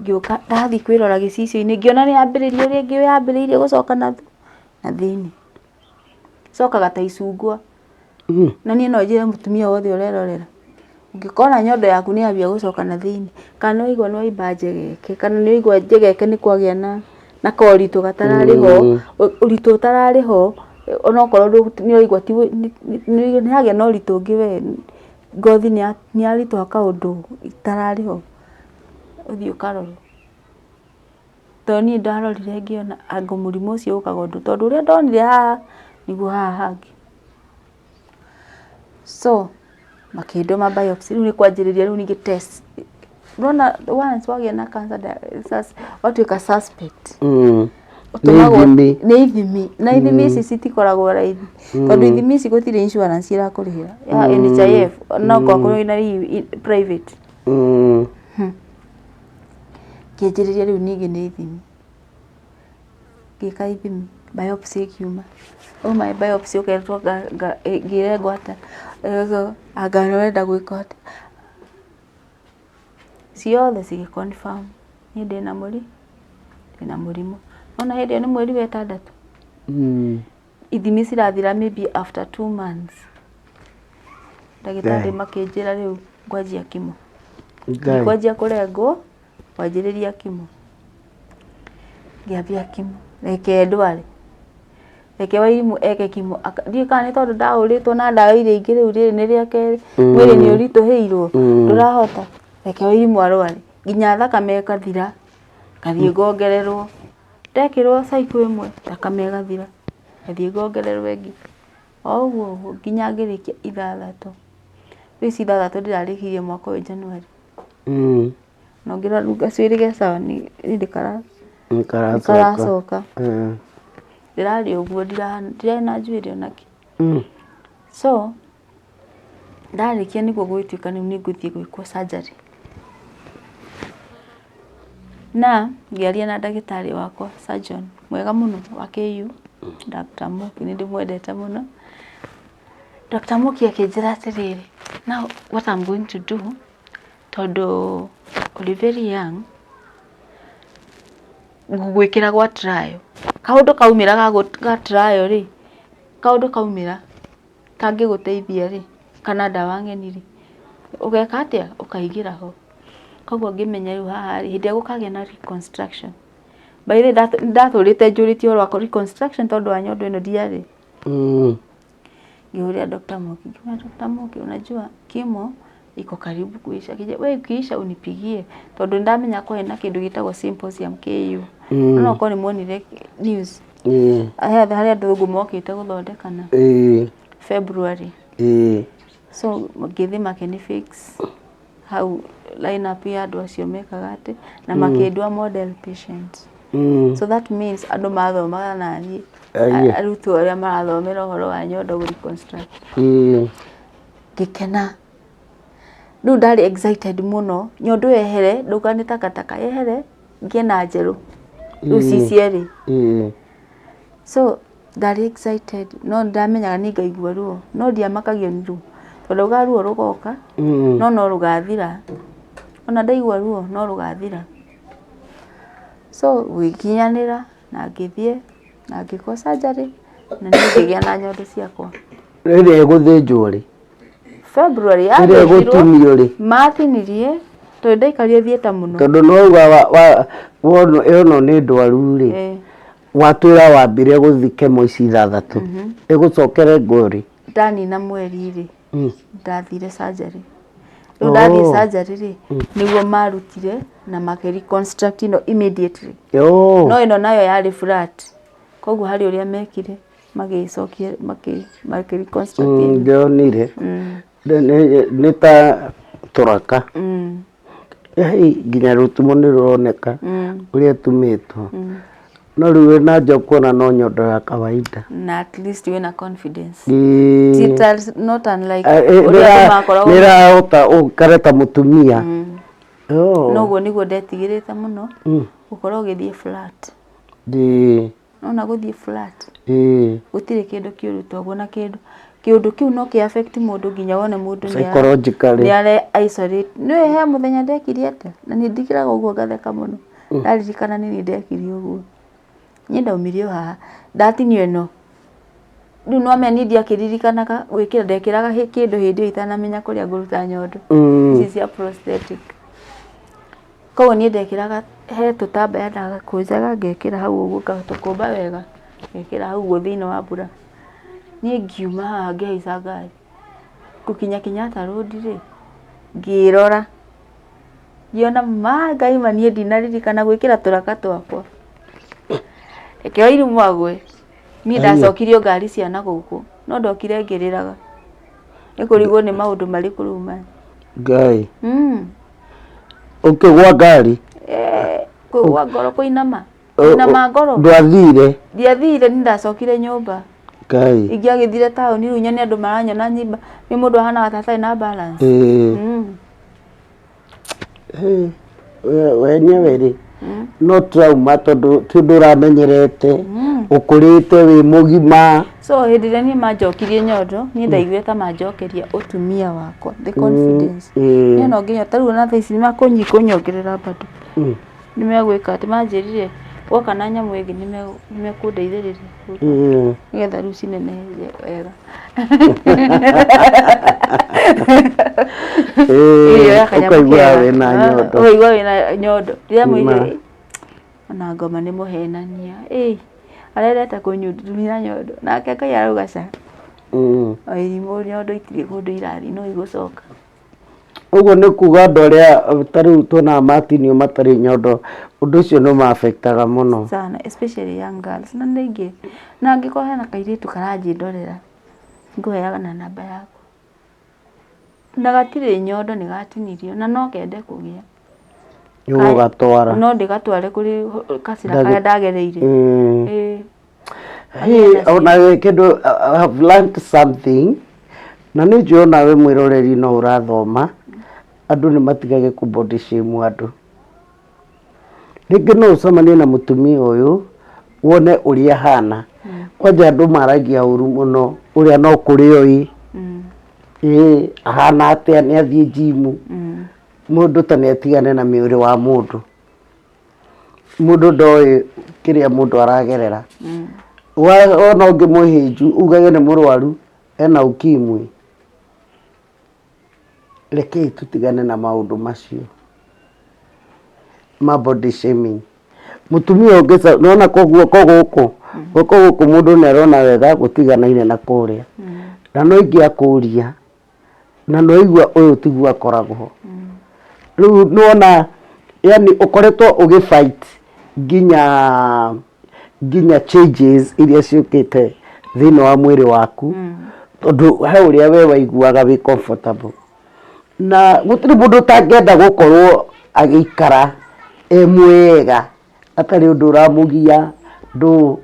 ngĩũka ndathiĩ kwĩrora gĩcicio-inĩ ngĩona nĩ yambĩrĩria ũrĩa ĩngĩ yambĩrĩirie gũcoka na thĩinĩ cokaga ta icungwa na niĩ no njĩre mũtumia wothe ũrerorera ũngĩkona nyondo yaku nĩ yambia gũcoka na thĩinĩ kana nĩwaigua nĩ waimba njegeke kana nĩ waigua njegeke nĩ kwagĩa na koritũ gatararĩ ho ũritũ ũtararĩ ho onokorwo nĩ waigua nĩ hagĩa na ũritũ ũngĩ we ngothi nĩ yaritũha kaũndũ itararĩ ho ũthiĩ ũkarorwo tondũ niĩ ndarorire ngĩona anga mũrimũ ũcio ũkaga ũndũ tondũ ũrĩa ndonire haha nĩguo haha hangĩ so makĩndũma biopsy rĩu nĩ kwanjĩrĩria rĩu ningĩ test Rona once wagĩa na cancer watuĩka suspect nĩ ithimi na ithimi ici citikoragwo raithi tondũ ithimi ici gũtirĩ insurance irakũrĩhĩra ya NHIF no kwakorwo na private kĩanjĩrĩria rĩu ningĩ nĩ ithimi ngĩka ithimi biopsy ĩkiuma biopsy ũkerwo ngĩre ngwata anga nĩũrenda gwĩka atĩa ciothe cigĩ-confirm niĩ ndĩna mũrimũ ona hĩndĩ ĩyo nĩ mweri wa 6 ithimi cirathira maybe after 2 months ndagĩtarĩ makĩnjĩra rĩu ngwanjia kimo ngwanjia kũrengwo kwanjĩrĩria kimo ngĩambia kimo reke ndware reke Wairimu eke kimo ndiũĩ kana nĩ tondũ ndahũrĩtwo na ndawa iria ingĩ rĩu rĩrĩ nĩ rĩa kerĩ mwĩrĩ nĩ ũritũhĩirwo ndũrahota reke Wairimu arware nginya thakame ĩkathira ngathiĩ ngongererwo ndekĩrwo cycle ĩmwe thakame ĩgathira ngathiĩ ngongererwo ĩngĩ o ũguo nginya ngĩrĩkia 6 rĩu 6 ndĩrarĩkirie mwaka ũyũ January no ngĩrora sawa nĩ karacoka ndĩrarĩ ũguo ndirarĩ na njuĩrĩ onakĩ so ndarĩkia nĩguo gwĩtuĩka rĩu nĩ ngũthiĩ gwĩkwo surgery na ngĩaria na ndagĩtarĩ wakwa surgeon mwega mũno wa KU Dr. Muki nĩ ndĩmwendete mũno Dr. Muki akĩnjĩra atĩrĩrĩ now what I'm going to do tondũ ũrĩ very young ngũgwĩkĩra gwa trial kaũndũ kaumĩra ga trial rĩ kaũndũ kaumĩra kangĩgũteithia rĩ kana ndawa ng'eni rĩ ũgeka atĩa ũkaingĩra ho koguo ngimenya riu haha hindi gukagĩa na reconstruction by the way ndathurite njurĩtio rwa reconstruction tondu wa nyondo ino ndiarĩ ngiuria Dr. Moki Dr. Moki unajua kimo iko karibu kuisha kija wewe kiisha unipigie tondu ndamenya ko hena kindu gitagwo symposium KU no ko ni monire news haria andu mokite guthondekana February so githi makeni fix how line up ya andu acio mekaga ati na makendwa model patients so that means andu mathomaga nani arutwo aria marathomera horo wa nyondo reconstruct gikena riu ndari excited muno nyondo yehere ndugani takataka yehere ngiena njeru riu cicieri so ndari excited no ndamenyaga ni ngaigua ruo no ndiamakagio ni ruo tondu garuo rugoka no rugathira ona ndaigua ruo no rugathira so wikinyanira na ngithie na ngiko surgery na ngigia na nyondo ciakwa rĩrĩa egũthĩnjwo rĩ February ya rĩrĩa egũtumio rĩ matinirie tondu ndaikarie thieta muno tondu no uga wono ĩno nĩ ndwaru rĩ watwĩra wambire gũthi kemo ici 6 ĩgũcokere ngori ndanina mweri rĩ ndathire surgery riu ndathie surgery rĩ niguo marutire na reconstruct immediately no ino nayo yari flat koguo hari uria mekire magicokie reconstruct ndionire nĩ ta tũraka nginya rutumo nĩ ruroneka uria tumitwo no rĩu na nja kuona no nyondo ya kawaida na at least wina confidence it not unlike nira ota ukareta mutumia no go niguo ndetigirite muno ukorwo ugithie flat no na guthie flat gutire kindu kiuru toguo na kindu kiu no ki affect mundu nginya wone mundu ni psychologically ni are isolate no he muthenya ndekirie ate na ni ndikiraga uguo gatheka muno ndaririkana ni ndekirie uguo nyenda umirio haha ndatinio ino riu no ameni ndiakiririkanaga gwikira ndekiraga kindu hindi itanamenya kuria nguruta nyondo ici cia prosthetic koguo ni ndekiraga he tutambaya ndaga kunjaga ngekira hau uguo tukumba wega ngekira hau uguo thiini wa mbura ni ngiuma haha ngihaica ngari gukinya Kenyatta road ri ngirora ngiona Ngai manie ndinaririkana gwikira turaka twakwa ekeo iru mwagwe ni ndacokirio ngari cia na guku no ndokire ngiriraga nikurigwo ni maundu mari kuruma Ngai ukigwa ngari kugwa ngoro kuinama na ngoro ndiathire ni ndacokire nyumba Ngai ingiagithire tauni riu nyone andu maranyona nyimba ni mundu ahana tatai na balance wenyewe ri no trauma tondu nduramenyerete ukurite wi mugima so hindire ni majokirie nyondo ni ndaiguite majokeria utumia wakwa the confidence ni no nginya taru na thaici makunyongerera bado ni megwika ati manjirire woka na nyamu igi ni mekundeithiriria nigetha riu cinenehe wega ukaigua wina nyondo ria mwire ona ngoma ni muhenania arerete kunyudumira nyondo nake Ngai arauga ca irimu nyondo itiri kundu irathi no igucoka uguo ni kuga andu aria tariu tuna matinio matari nyondo undu ucio no ma affectaga muno sana especially young girls na ningi na ngiko hena kairitu karanjindorera nguheaga na namba yako ndagatire nyondo ni gatinirio na no kende kugia yo gatwara no ndigatware kuri kasira kaya ndagereire ona kindu I have learned something na ni njona we mwiroreri no urathoma andu ni matigage ku body shame andu ringi no ucamanie na mutumia uyu wone uria hana kwanja andu maragia uru muno uria no kurioi ahana atia ni athie gym mundu ta ni atigane na miuri wa mundu ndoi kiria mundu aragerera ona ungi muhiju ugage ni murwaru ena ukimwi rekei tutigane na maundu macio ma body shaming. Mutumia ongeza naona koguo guku mundu nerona wega gutiganaine na kuria na no ingia kuria na no igua uyu tigua akoragwo riu nona yani ukoretwo ugifight ginya changes iria ciukite thini wa mwiri waku tondu he uria we waiguaga wi comfortable na gutiri mundu tangenda gukorwo agikara mwega atari undu uramugia ndu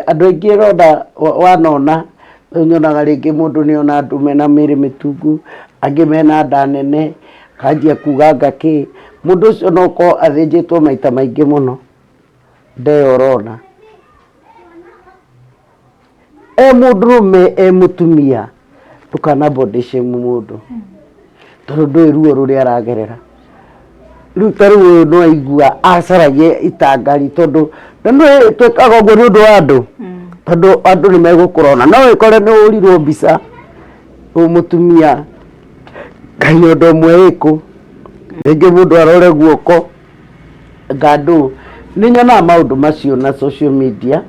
andu aingi ronda wanona nyonaga ringi mundu ni ona andu mena miri mitungu angi mena nda nene kanjia kuga ngaki mundu ucio no ko athinjitwo maita maingi muno ndeyorona mundurume mutumia tukana body shame mundu tondu ruo ruria aragerera riu taru no igua acaragie itangari tondu no twekaga uguo ni undu wa andu tondu andu ni megukurona no ikore ni urirwo mbica mutumia kayondo mweku ringi mundu arore guoko ngandu ni nyona maundu macio na social media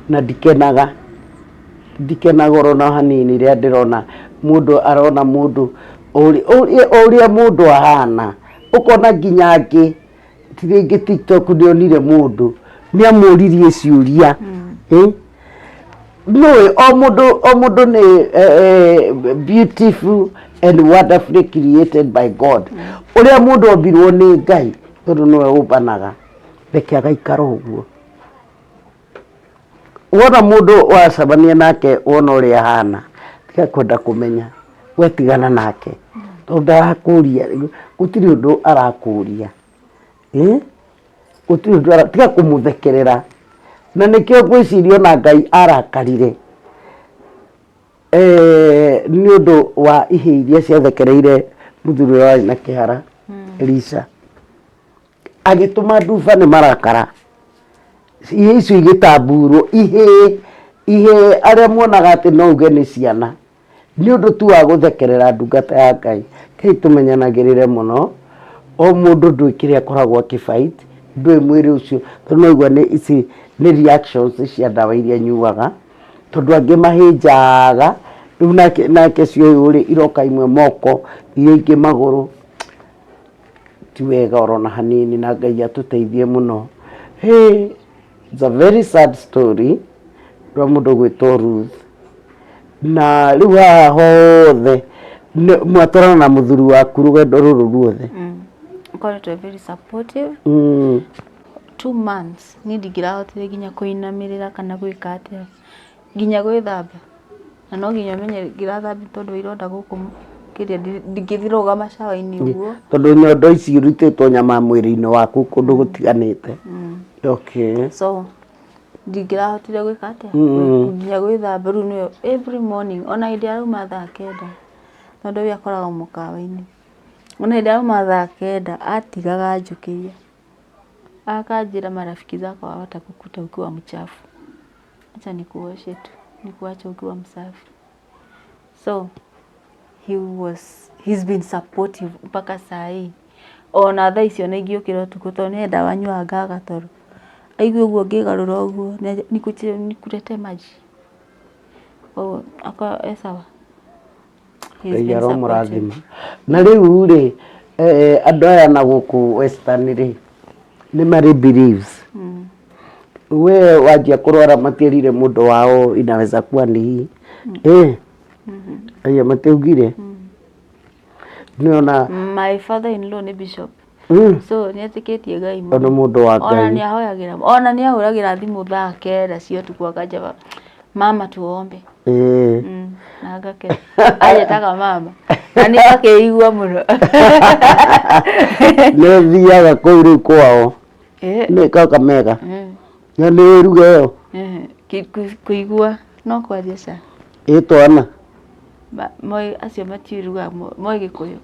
na ndikenaga rona hanini ria ndirona mundu arona mundu uria mundu ahana ukona nginya angi tiringi TikTok ndionire mundu ni amuririe ciuria no o mundu ni beautiful and wonderfully created by God uria mundu ombirwo ni Ngai tondu no ubanaga reke agaikara uguo wona mundu wacabania nake wona uria ahana tika kwenda kumenya wetigana nake tondu arakuria gutiri undu arakuria gutiri undu tika kumuthekerera na nikio gwicirio na Ngai arakarire ni undu wa ihe iria ciathekereire muthuri wa na kihara Elisha agituma nduba ni marakara icio igitamburwo ihe aria muonaga ati no uge ni ciana ni undu tu wa guthekerera ndungata ya Ngai kai tumenyanagirire muno o mundu ndwikire akoragwo akifight ndwe mwiri ucio tondu igwa ni ici ni reactions cia ndawa iria nyuaga tondu angi mahinjaga riu nake cio uri iroka imwe moko iyo ingi maguru ti wega orona hanini na Ngai atuteithie muno it's a very sad story rwa mundu gwitwo Ruth na riu hothe mwatorana na muthuri waku rugendo ruru ruothe koretwo very supportive 2 months ni ndigirahotire nginya kuinamirira kana gwika atia nginya gwithamba na no nginya menye ngirathambi tondu ironda guku kiria ndingithiroga macawa-ini uguo tondu nyondo ici irutitwo nyama mwiri-ini waku kundu gutiganite okay so ndingirahotire gwika atia nginya gwithamba riu niyo every morning ona hindi arauma thaa 9 tondu we akoraga mukawa-ini ona hindi arauma thaa 9 atigaga njukiria akanjira marafiki zako hawatakukuta ukiwa mchafu acha nikuoshe tu nikuache ukiwa msafi so he's been supportive mpaka saa hii ona thaa icio na ingiukira tuku tondu ni ndawa nyuaga gatoro aigue uguo ngigarura uguo nikurete maji aka sawa yaro murathima na riu ri andu aya na guku western ri ni mari believes we wajia kurora matirire mundu wao inaweza kuwa ni aya mateugire niona my father in law ni bishop so nietikitie Ngai ono mundu wa Ngai ona ni ahoyagira ona ni ahuragira thimu thaa 9 cio tukwa kajaba mama tuombe na ngake ayetaga mama na ni akeigua muno ne thiaga kuru kwao ni kaka mega na ni ruga yo kuigua no kwaria ca twana moi acio matiruga moi Gikuyu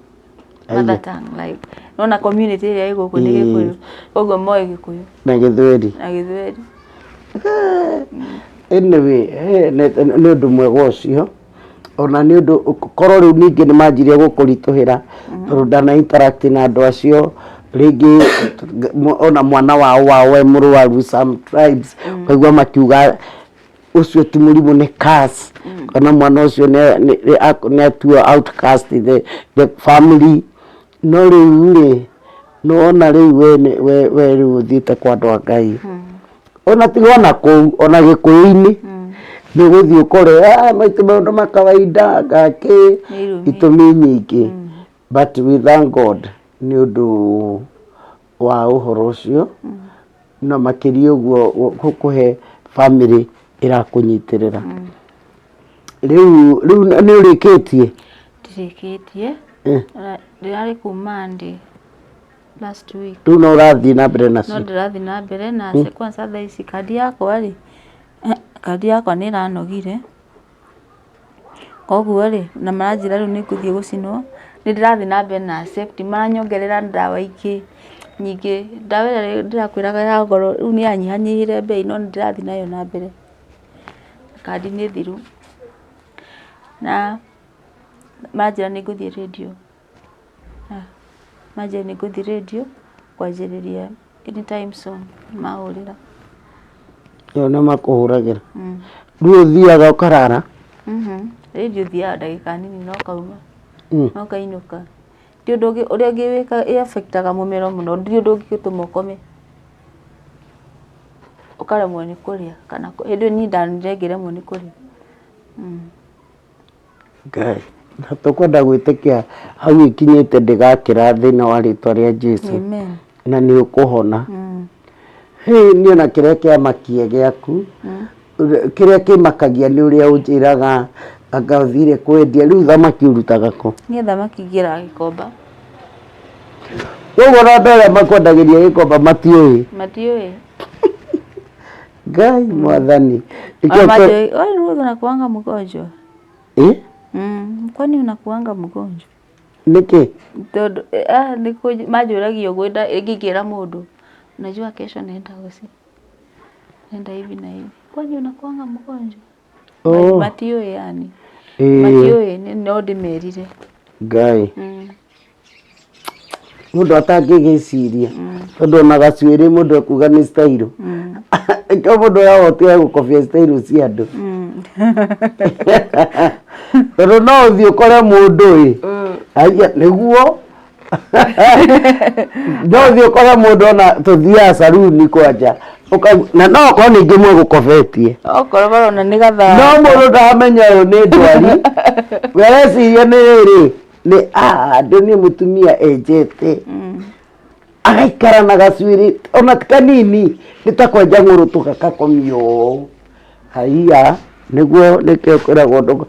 mother tongue like nona community area iko ku ni Gikuyu ogo moi Gikuyu na Githweri anyway ni undu mwega ucio ona ni undu korwo riu ningi ni manjirie gukurituhira tondu ndana interact na andu acio rĩngĩ ona mwana wao we mũrwaru some tribes kaigua makiuga ucio ti mũrimũ nĩ curse kana mwana ũcio nĩ atuo outcast the family no rĩu nona rĩu we rĩu ũthiĩte kwa andũ a Ngai ona tiga ona kũu ona Gĩkũyũ-inĩ nĩ gũthiĩ ũkore maitũ maũndũ ma kawaida ngakĩ itũmi nyingĩ but we thank God nĩ ũndũ wa ũhoro ũcio na makĩria ũguo gũkũhe family ĩrakũnyitĩrĩra rĩu nĩ ũrĩkĩtie ndirĩkĩtie ndĩrarĩ kuma Monday last week rĩu no ũrathiĩ na mbere nacio no ndĩrathiĩ na mbere na kwanza thaa ici kandi yakwa nĩ ĩranogire koguo na maranjĩra rĩu nĩ ngũthiĩ gũcinwo nĩ ndĩrathiĩ na mbere na accept maranyongerera ndawa ingĩ nyingĩ ndawa ĩrĩa ndĩrakwĩraga ya goro rĩu nĩ yanyihanyihire mbei no nĩ ndĩrathiĩ nayo na mbere kandi nĩ thiru na maranjĩra nĩ ngũthiĩ radio kwanjĩrĩria anytime soon mahũrĩra nĩ makũhũragĩra rĩu ũthiaga ũkarara radio thiaga ndagĩka nini no kauma no kainũka ti ũndũ ũrĩa ũngĩwĩka ĩ-affectaga mũmero mũno ti ũndũ ũngĩgũtũma ũkome ũkaremwo nĩ kũrĩa kana hĩndĩ ĩyo niĩ ndanire ngĩremwo nĩ kũrĩa Ngai na tũkwenda gwĩtĩkia hau ikinyĩte ndĩgakĩra thĩna wa rĩtwa rĩa Jesũ na nĩ ũkũhona niĩ na kĩrĩa kĩamakia gĩaku kĩrĩa kĩmakagia nĩ ũrĩa ũnjĩraga anga ũthire kwendia rĩu thamaki ũrutaga kũ niĩ thamaki ngĩraga Gĩkomba ũguo na andũ arĩa makwendagĩria Gĩkomba matiũĩ Ngai mwathani wewe unakuanga mgonjwa kwani unakuanga mgonjwa niki majũragio gwenda ingĩkĩra mũndũ unajua kesho naenda hivi na hivi kwani unakuanga mgonjwa matiũĩ yani matiũĩ no ndĩmerire Ngai mũndũ atangĩgĩciria tondũ ona gacuĩrĩ mũndũ akuga nĩ style ĩko mũndũ yahotire gũkobia style cia andũ tondũ no ũthiĩ ũkore mũndũ nĩguo no ũthiĩ ũkore mũndũ ona tũthiaga saruni kwanja na no okorwo ningĩ mwĩgũkobetie okorwo barona nĩ gathaa no mũndũ ndamenya ũyũ nĩ ndwari wereciria nĩ rĩrĩ nĩ andũ nĩ mũtumia enjete agaikara na gacuĩrĩ ona ti kanini nĩ ta kwenja ng'ũrũ tũgakakomio haiya nĩguo nĩkĩo kwĩragwo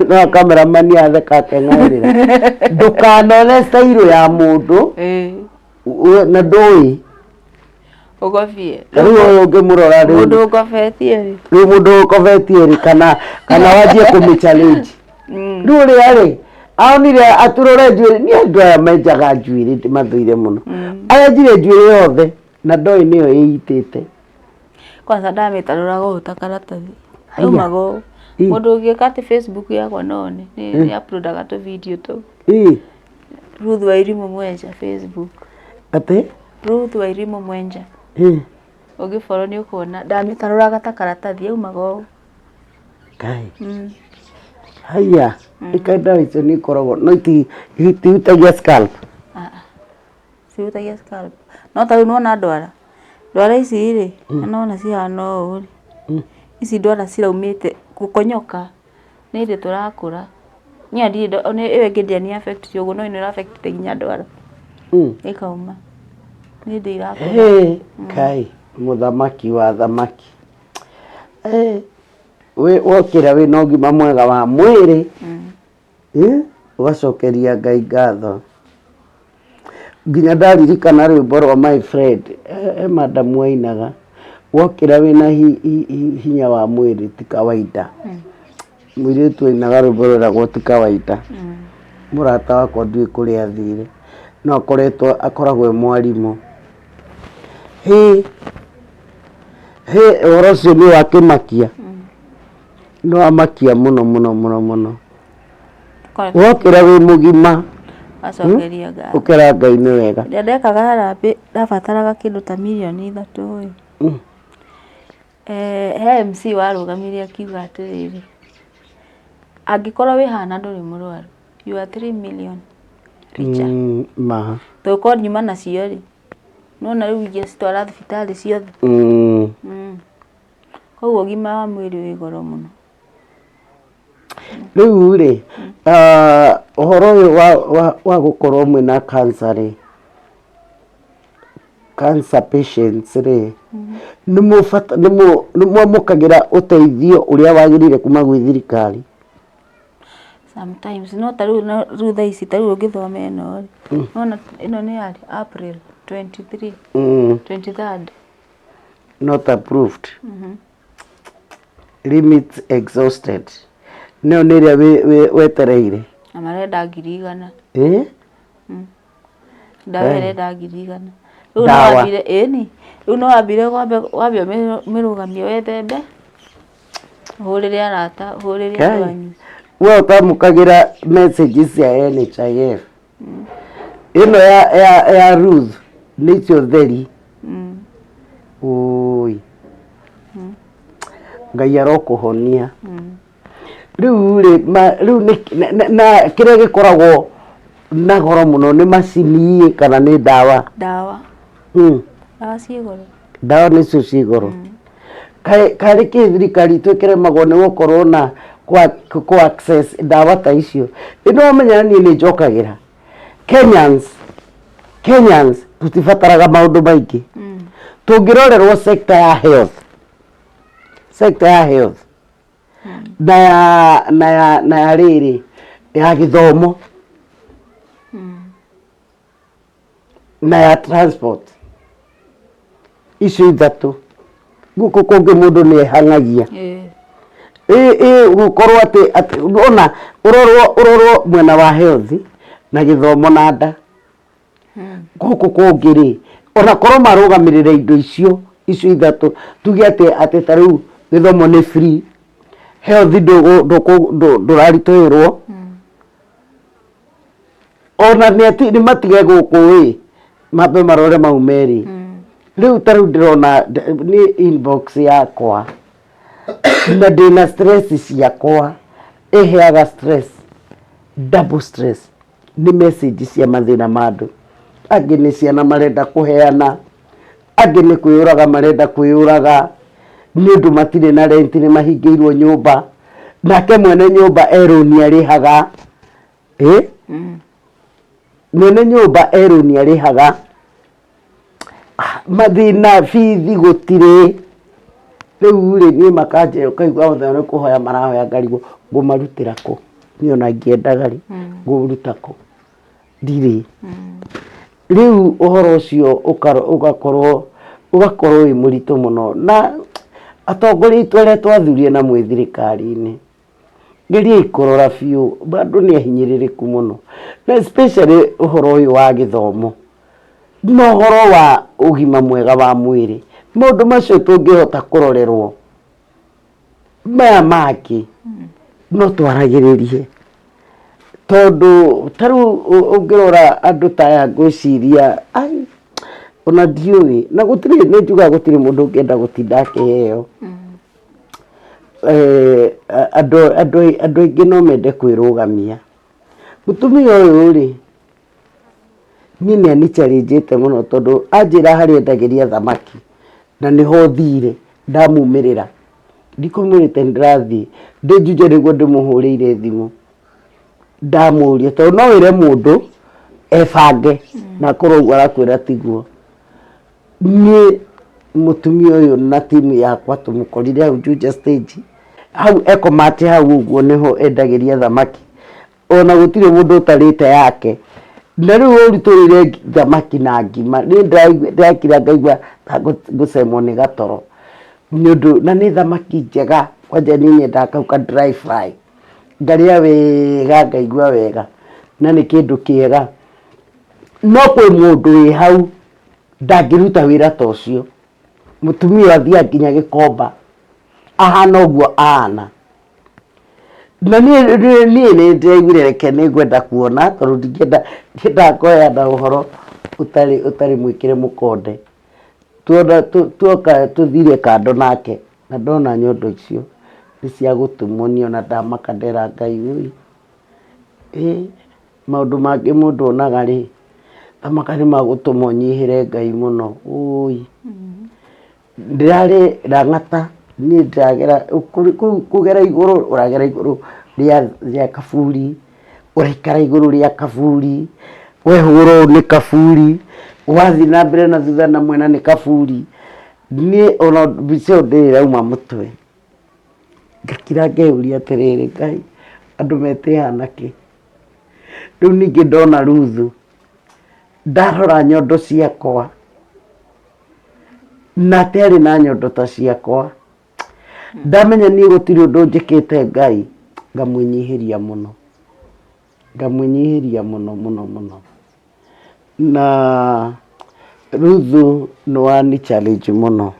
no kameramani atheka akeng'aũrĩra ndũkanone style ya mũndũ na ndũĩ ũgobie rĩu ũyũ ũngĩmũrora rĩu mũndũ ũkobetie rĩu mũndũ ũkobetie kana wanjie kũmĩ-challenge rĩu ũrĩa aonire atũrore njuĩrĩ nĩ andũ aya menjaga njuĩrĩ ndĩmathũire mũno arenjire njuĩrĩ yothe na ndoĩ nĩyo ĩitĩte kwanza ndamĩtarũraga ũũ ta karatathi aumaga mũndũ ũngĩka atĩ Facebook yakwa none nĩ uploadaga tũ video tũu Ruth Wairimu Mwenja Facebook atĩ Ruth Wairimu Mwenja ũngĩfollow nĩ ũkuona ndamĩtarũraga ta karatathi aumaga ũũ Ngai haiya ikaenda icio nĩ ikoragwo no itihutagia scalp cihutagia scalp no ta rĩu nĩwona ndwara ici rĩ nona cihana ũũ ici ndwara ciraumĩte gũkonyoka nĩ hĩndĩ tũrakũra niĩ ndirĩ ĩyo ĩngĩ ndĩani affect ũguo no ĩno ĩra affect nginya ndwara ĩkauma nĩ hĩndĩ irakũra Ngai mũthamaki wa thamaki wokĩra wĩna ũgima mwega wa mwĩrĩ ũgacokeria Ngai ngatho nginya ndaririkana rwĩmbo rwa my friend madam wainaga wokĩra wĩna hinya wa mwĩrĩ ti kawaida mũirĩtu wainaga rwĩmbo rwĩragwo ti kawaida mũrata wakwa ndiũĩ kũrĩa athire no akoragwo e mwarimũ ũhoro ũcio nĩ wakĩmakia no amakia mũno wokĩra wĩ mũgima acokeria ngatho ukera Ngai nĩ wega ndekaga harambĩ ndabataraga kĩndũ ta mirioni 3 he MC warũgamirie akiuga atĩrĩrĩ angĩkorwo wĩhana ndũrĩ mũrwaru you are 3 million richer tũkorwo nyuma nacio rĩ nona rĩu ingĩcitwara thibitarĩ ciothe koguo ũgima wa mwĩrĩ wĩ goro mũno rĩu rĩ ũhoro ũyũ wa gũkorwo mwĩna cancer rĩ cancer patients rĩ nĩmwamũkagĩra ũteithio ũrĩa wagĩrĩire kuma gwĩ thirikari sometimes no tarĩu thaa ici tarĩu ũngĩthoma ĩno rĩ nona ĩno nĩ yarĩ April 23 23rd not approved limits exhausted nĩyo nĩ ĩrĩa wetereire na marenda 100,000 ndawa ĩrenda 100,000 rĩu no wambire ĩni rĩu no wambire wambia mĩrũgamio wethembe hũrĩre arata hũrĩre andũ anyu we ũtamũkagĩra messages cia NHIF ĩno ya Ruth nĩ icio theri ui Ngai arokũhonia rĩu na kĩrĩa gĩkoragwo na goro mũno nĩ macini kana nĩ ndawa ndawa ciĩ goro ndawa nĩcio ciĩ goro karĩ kĩ thirikari twĩkĩremagwo nĩ gũkorwo na ku access ndawa ta icio ĩno wamenya niĩ nĩ njokagĩra Kenyans tũtibataraga maũndũ maingĩ tũngĩrorerwo sector ya health na ya rĩrĩ ya gĩthomo na ya transport icio ithatũ gũkũ kũngĩ mũndũ nĩ ehangagia gũkorwo atĩ ona ũrorwo mwena wa health na gĩthomo na nda gũkũ kũngĩ rĩ ona korwo marũgamĩrĩra indo icio ithatũ tuge atĩ tarĩu gĩthomo nĩ free health ndũraritũhĩrwo ona nĩ matige gũkũ mambe marore mau merĩ rĩu tarĩu ndĩrona nĩ inbox yakwa na ndĩna stress ciakwa ĩheaga stress double stress nĩ message cia mathĩna ma andũ angĩ nĩ ciana marenda kũheana angĩ nĩ kwĩyũraga marenda kwĩyũraga nĩ ũndũ matirĩ na rent nĩ mahingĩirwo nyũmba nake mwene nyũmba erũni arĩhaga mwene nyũmba erũni arĩhaga mathĩna bithi gũtirĩ rĩu rĩ niĩ makanjĩra ũkaigua othe nĩ kũhoya marahoya ngari ngũmarutĩra kũ niĩ ona ingĩenda ngari ngũruta kũ ndirĩ rĩu ũhoro ũcio ũgakorwo wĩ mũritũ mũno na atongoria itũ arĩa twathurire na mwĩ thirikari-inĩ ngeriai kũrora biũ bado nĩ ahinyĩrĩrĩku mũno na especially ũhoro ũyũ wa gĩthomo na ũhoro wa ũgima mwega wa mwĩrĩ maũndũ macio tũngĩhota kũrorerwo maya mangĩ no twaragĩrĩrie tondũ tarĩu ũngĩrora andũ ta aya ngwĩciria ona ndiũĩ na gũtirĩ nĩ njugaga gũtirĩ mũndũ ũngĩenda gũtinda akĩheo andũ aingĩ no mende kwĩrũgamia mũtumia ũyũ rĩ niĩ nĩ anichallengete mũno tondũ anjĩra harĩa endagĩria thamaki na nĩho thire ndamumĩrĩra ndikũmwĩrĩte ndĩrathiĩ ndĩnjuje nĩguo ndĩmũhũrĩire thimũ ndamũria tondũ no wĩre mũndũ ebange na korwo ũguo arakwĩra tiguo niĩ mũtumia ũyũ na timu yakwa tũmũkorire hau Juja stage hau Ecomat hau ũguo nĩho endagĩria thamaki ona gũtirĩ mũndũ ũtarĩte yake na rĩu ũrutũrire thamaki na ngima nĩ ndĩrakira ngaigua ngũcemwo nĩ gatoro nĩ ũndũ na nĩ thamaki njega kwanja niĩ nyendaga kau ka dry fry ngarĩa wega ngaigua wega na nĩ kĩndũ kĩega no kwĩ mũndũ wĩ hau ndangĩruta wĩra ta ũcio mũtumia athiĩ nginya Gĩkomba ahana ũguo ahana na nĩ ndĩraiguire reke nĩ ngwenda kuona tondũ ndingĩenda kũheana ũhoro ũtarĩ mwĩkĩre mũkonde. Tuoka tũthire kando nake na ndona nyondo icio nĩ cia gũtũmonio na ndamaka ndera Ngai ũi maũndũ mangĩ mũndũ onaga rĩ ndamaka nĩ magũtũma ũnyihĩre Ngai mũno ũi. Ndĩrarĩ Lang'ata niĩ ndĩragera kũgera igũrũ ũragera igũrũ rĩa kaburi ũraikara igũrũ rĩa kaburi wehũrwo nĩ kaburi wathiĩ na mbere na thutha na mwena nĩ kaburi. Niĩ ona mbica ĩyo ndĩrauma mũtwe ngakira ngeyũria atĩrĩrĩ Ngai andũ metĩhana kĩ. Rĩu ningĩ ndona Ruthu ndarora nyondo ciakwa na atarĩ na nyondo ta ciakwa ndamenya niĩ gũtirĩ ũndũ njĩkĩte Ngai ngamwĩnyihĩria mũno. Na Ruthu nĩ wani challenge mũno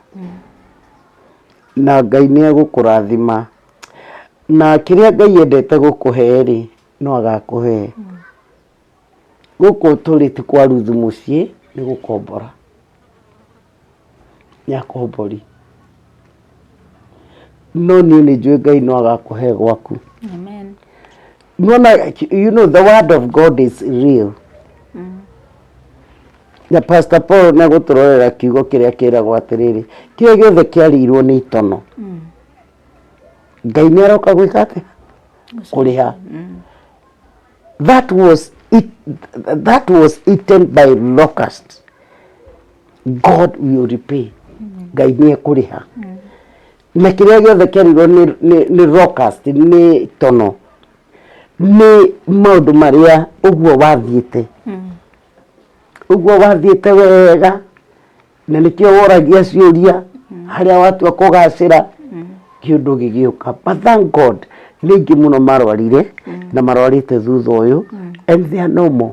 na Ngai nĩ egũkũrathima na kĩrĩa Ngai endete gũkũhe rĩ no agakũhe. Gũkũ tũrĩ ti kwa Ruthu mũciĩ nĩ gũkombora nĩakombori no niĩ nĩ njũĩ Ngai no agakũhe gwaku. Amen. You know the word of God is real. Na Pastor Paul nĩ gũtũrorera kiugo kĩrĩa kĩragwo atĩrĩrĩ kĩrĩa gĩothe kĩarĩirwo nĩ itono Ngai nĩ aroka gwĩka atĩa kũrĩha. That was eaten by locusts. God will repay. Ngai nĩ ekũrĩha. Na kĩrĩa gĩothe kĩarĩirwo nĩ locust nĩ itono nĩ maũndũ marĩa ũguo wathiĩte wega na nĩkĩo woragia ciũria harĩa watua kũgacĩra kĩũndũ gĩgĩũka. But thank God nĩ aingĩ mũno marwarire na marwarĩte thutha ũyũ and they are normal.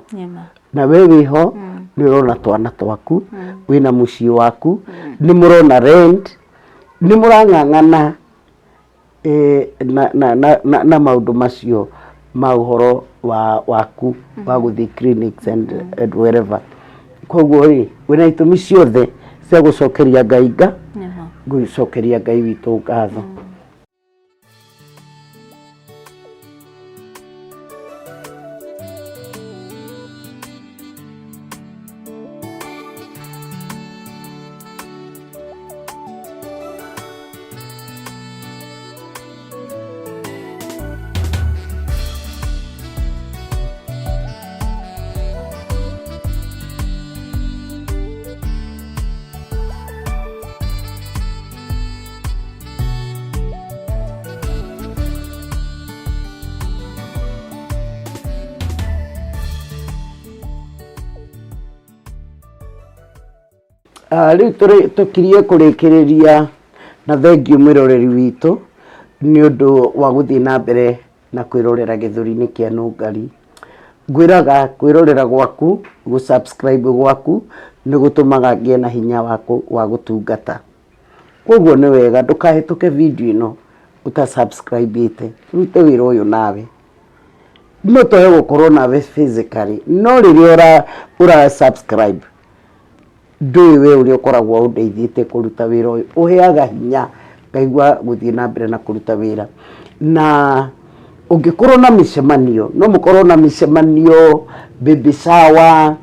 Na we wĩho nĩ ũrona twana twaku wĩna mũciĩ waku nĩ mũrona rent nĩ mũrang'ang'ana na maũndũ macio ma ũhoro waku wa gũthiĩ clinics and wherever. Koguo rĩ wĩna itũmi ciothe cia gũcokeria Ngai ngũcokeria Ngai witũ ngatho. Rĩu tũkirie kũrĩkĩrĩria na thengiũ mwĩroreri witũ nĩ ũndũ wa gũthiĩ na mbere na kwĩrorera gĩthũri-inĩ kĩa Nũngari. Ngwĩraga kwĩrorera gwaku gũsubscribe gwaku nĩ gũtũmaga ngĩe na hinya wa gũtungata. Koguo nĩ wega ndũkahĩtũke video ĩno ũtasubscribe-ĩte rute wĩra ũyũ nawe. No tohe gũkorwo nawe physically no rĩrĩa ũra subscribe ndũĩ we ũrĩa ũkoragwo ũndeithĩte kũruta wĩra ũyũ ũheaga hinya ngaigua gũthiĩ na mbere na kũruta wĩra. Na ũngĩkorwo na mĩcemanio no mũkorwo na mĩcemanio baby shower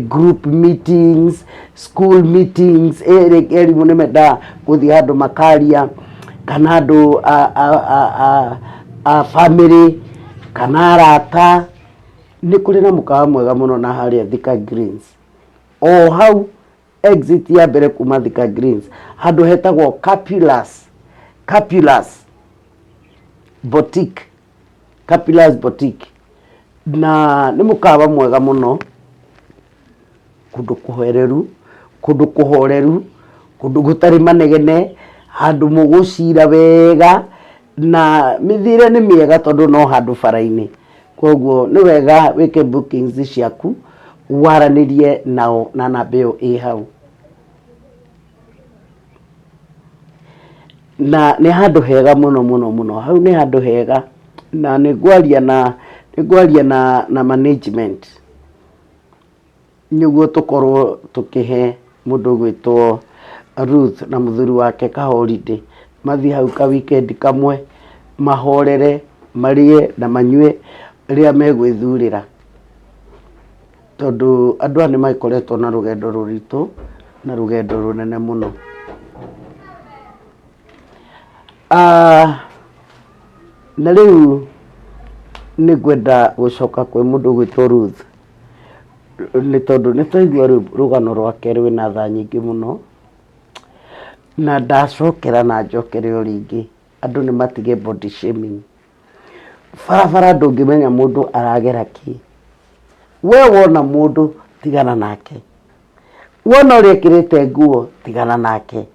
group meetings school meetings erimũ nĩ menda gũthiĩ handũ makaria kana andũ a family kana arata nĩ kũrĩ na mũkawa mwega mũno na harĩa Thika Greens o hau exit ya mbere kuma Thika Greens handũ hetagwo Capulus Boutique na nĩ mũkawa mwega mũno kũndũ kũhoreru kũndũ gũtarĩ manegene handũ mũgũcira wega na mĩthiĩre nĩ mĩega tondũ no handũ bara-inĩ. Koguo nĩ wega wĩke bookings ciaku waranĩrie nao na namba ĩyo ĩ hau. Na nĩ handũ hega mũno hau nĩ handũ hega na nĩngwaria na management nĩguo tũkorwo tũkĩhe mũndũ gwĩtwo Ruth na mũthuri wake ka holiday mathiĩ hau ka weekend kamwe mahorere marĩe na manyue rĩrĩa megwĩthurĩra, tondũ andũ aya nĩmakoretwo na rũgendo rũritũ na rũgendo rũnene mũno. Na rĩu nĩngwenda gũcoka kwĩ mũndũ gwĩtwo Ruth nĩ tondũ nĩtwaigua rũgano rwake rwĩna tha nyingĩ mũno, na ndacokera na njokere o rĩngĩ andũ nĩmatige body shaming. Barabara ndũngĩmenya mũndũ aragera kĩ, we wona mũndũ tigana nake, wona ũrĩa ekĩrĩte nguo tigana nake.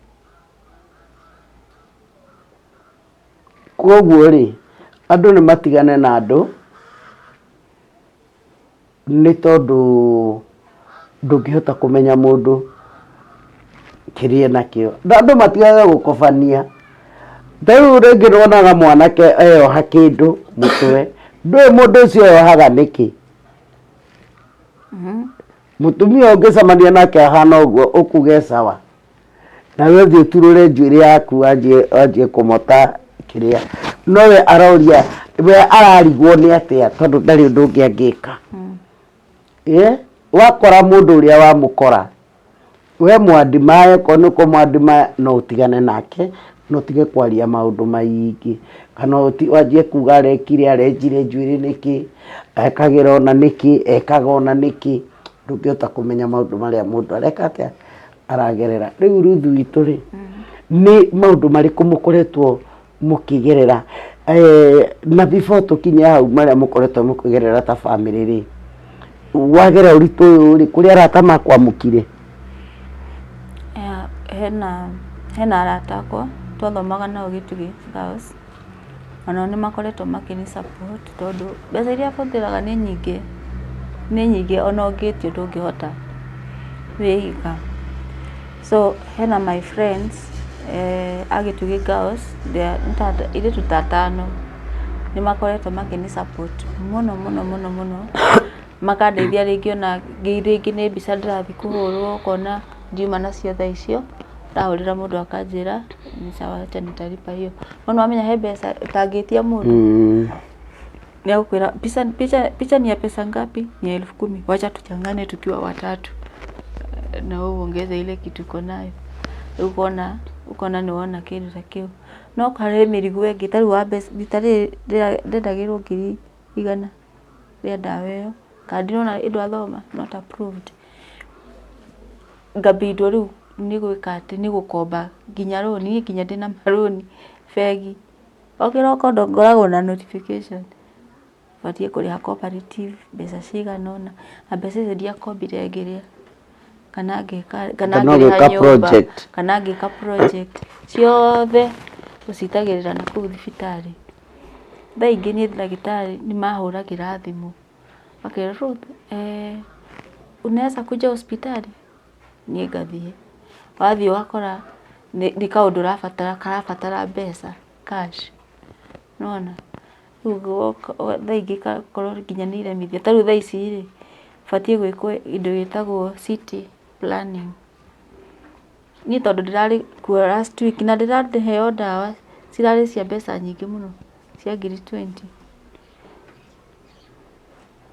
Koguo rĩ andũ nĩmatigane na andũ nĩ tondũ ndũngĩhota kũmenya mũndũ kĩrĩa nakĩo. Andũ matigage gũkobania. Rĩu rĩngĩ nĩwonaga mwanake eyoha kĩndũ mũtwe, ndũĩ mũndũ ũcio eyohaga nĩkĩ. Mũtumia ũngĩcemania nake ahana ũguo ũkuge sawa, nawe ũthiĩ ũturũre njuĩrĩ yaku wanjie kũmota kĩrĩa, nowe aroria we ararigwo nĩ atĩa tondũ ndarĩ ũndũ ũngĩ angĩka. Wakora mũndũ ũrĩa wamũkora we mwandimaye, ko nĩ kũmwandima no ũtigane nake, no ũtige kwaria maũndũ maingĩ, kana wanjie kuga arekire arenjire njuĩrĩ nĩkĩ, ekagĩra ona nĩkĩ, ekaga ona nĩkĩ, ndũngĩhota kũmenya maũndũ marĩa mũndũ areka atĩa aragerera. Rĩu Ruth witũ rĩ nĩ maũndũ marĩkũ mũkoretwo mũkĩgerera na before tũkinye hau marĩa mũkoretwo mũkĩgerera ta family rĩ, wagera ũritũ ũyũ rĩ kũrĩa arata makwamũkire? Hena arata akwa twathomaga nao Gĩtugĩ Girls, onao nĩmakoretwo makĩni support tondũ mbeca iria bũthĩraga nĩ nyingĩ, ona ũngĩtio ndũngĩhota wĩiga. So hena my friends a Gĩtugĩ Girls, airĩtu ta atano nĩmakoretwo makĩni support mũno makandeithia rĩngĩ ona rĩngĩ nĩ mbica ndĩrathiĩ kũhũrwo ũkona ndiuma nacio thaa icio, ndahũrĩra mũndũ akanjĩra ni sawa, acha nitalipa hiyo. Ona wamenya he mbeca ũtangĩtia mũndũ nĩagũkwĩra picha ni ya pesa ngapi? Ni 10,000. Wacha tuchangane tukiwa watatu na uongeze ile kitu uko nayo. Ukona niwona kĩndũ ta kĩu. No kare mĩrigo ĩngĩ tarĩ wa mbeca ndendagĩrwo 100 rĩa ndawa ĩyo, kandi nona ĩndũ athoma not approved. Ngabindwo rĩu nĩ gwĩka atĩ nĩ gũkomba nginya rũni, nginya ndĩna marũni bengi. O kĩroko ngoragwo na notification batie kũrĩha cooperative mbeca cigana ũna, na mbeca icio ndiakombire ngĩrĩa kana ngĩrĩha nyũmba kana ngĩka project ciothe ũcitagĩrĩra na kũu thibitarĩ. Thaa ingĩ nĩ ndagĩtarĩ nĩmahũragĩra thimũ makĩra Ruth, unaweza kuja hospitali? Niĩ ngathiĩ, wathiĩ wakora nĩ kaũndũ karabatara mbeca cash, nona rĩu thaa ingĩ gakorwo nginya nĩ iremithia. Ta rĩu thaa ici rĩ batie gwĩkwo indo gĩtagwo city planning. Niĩ tondũ ndĩrarĩ kuo last week na ndĩraheo ndawa cirarĩ cia mbeca nyingĩ mũno cia 20,000,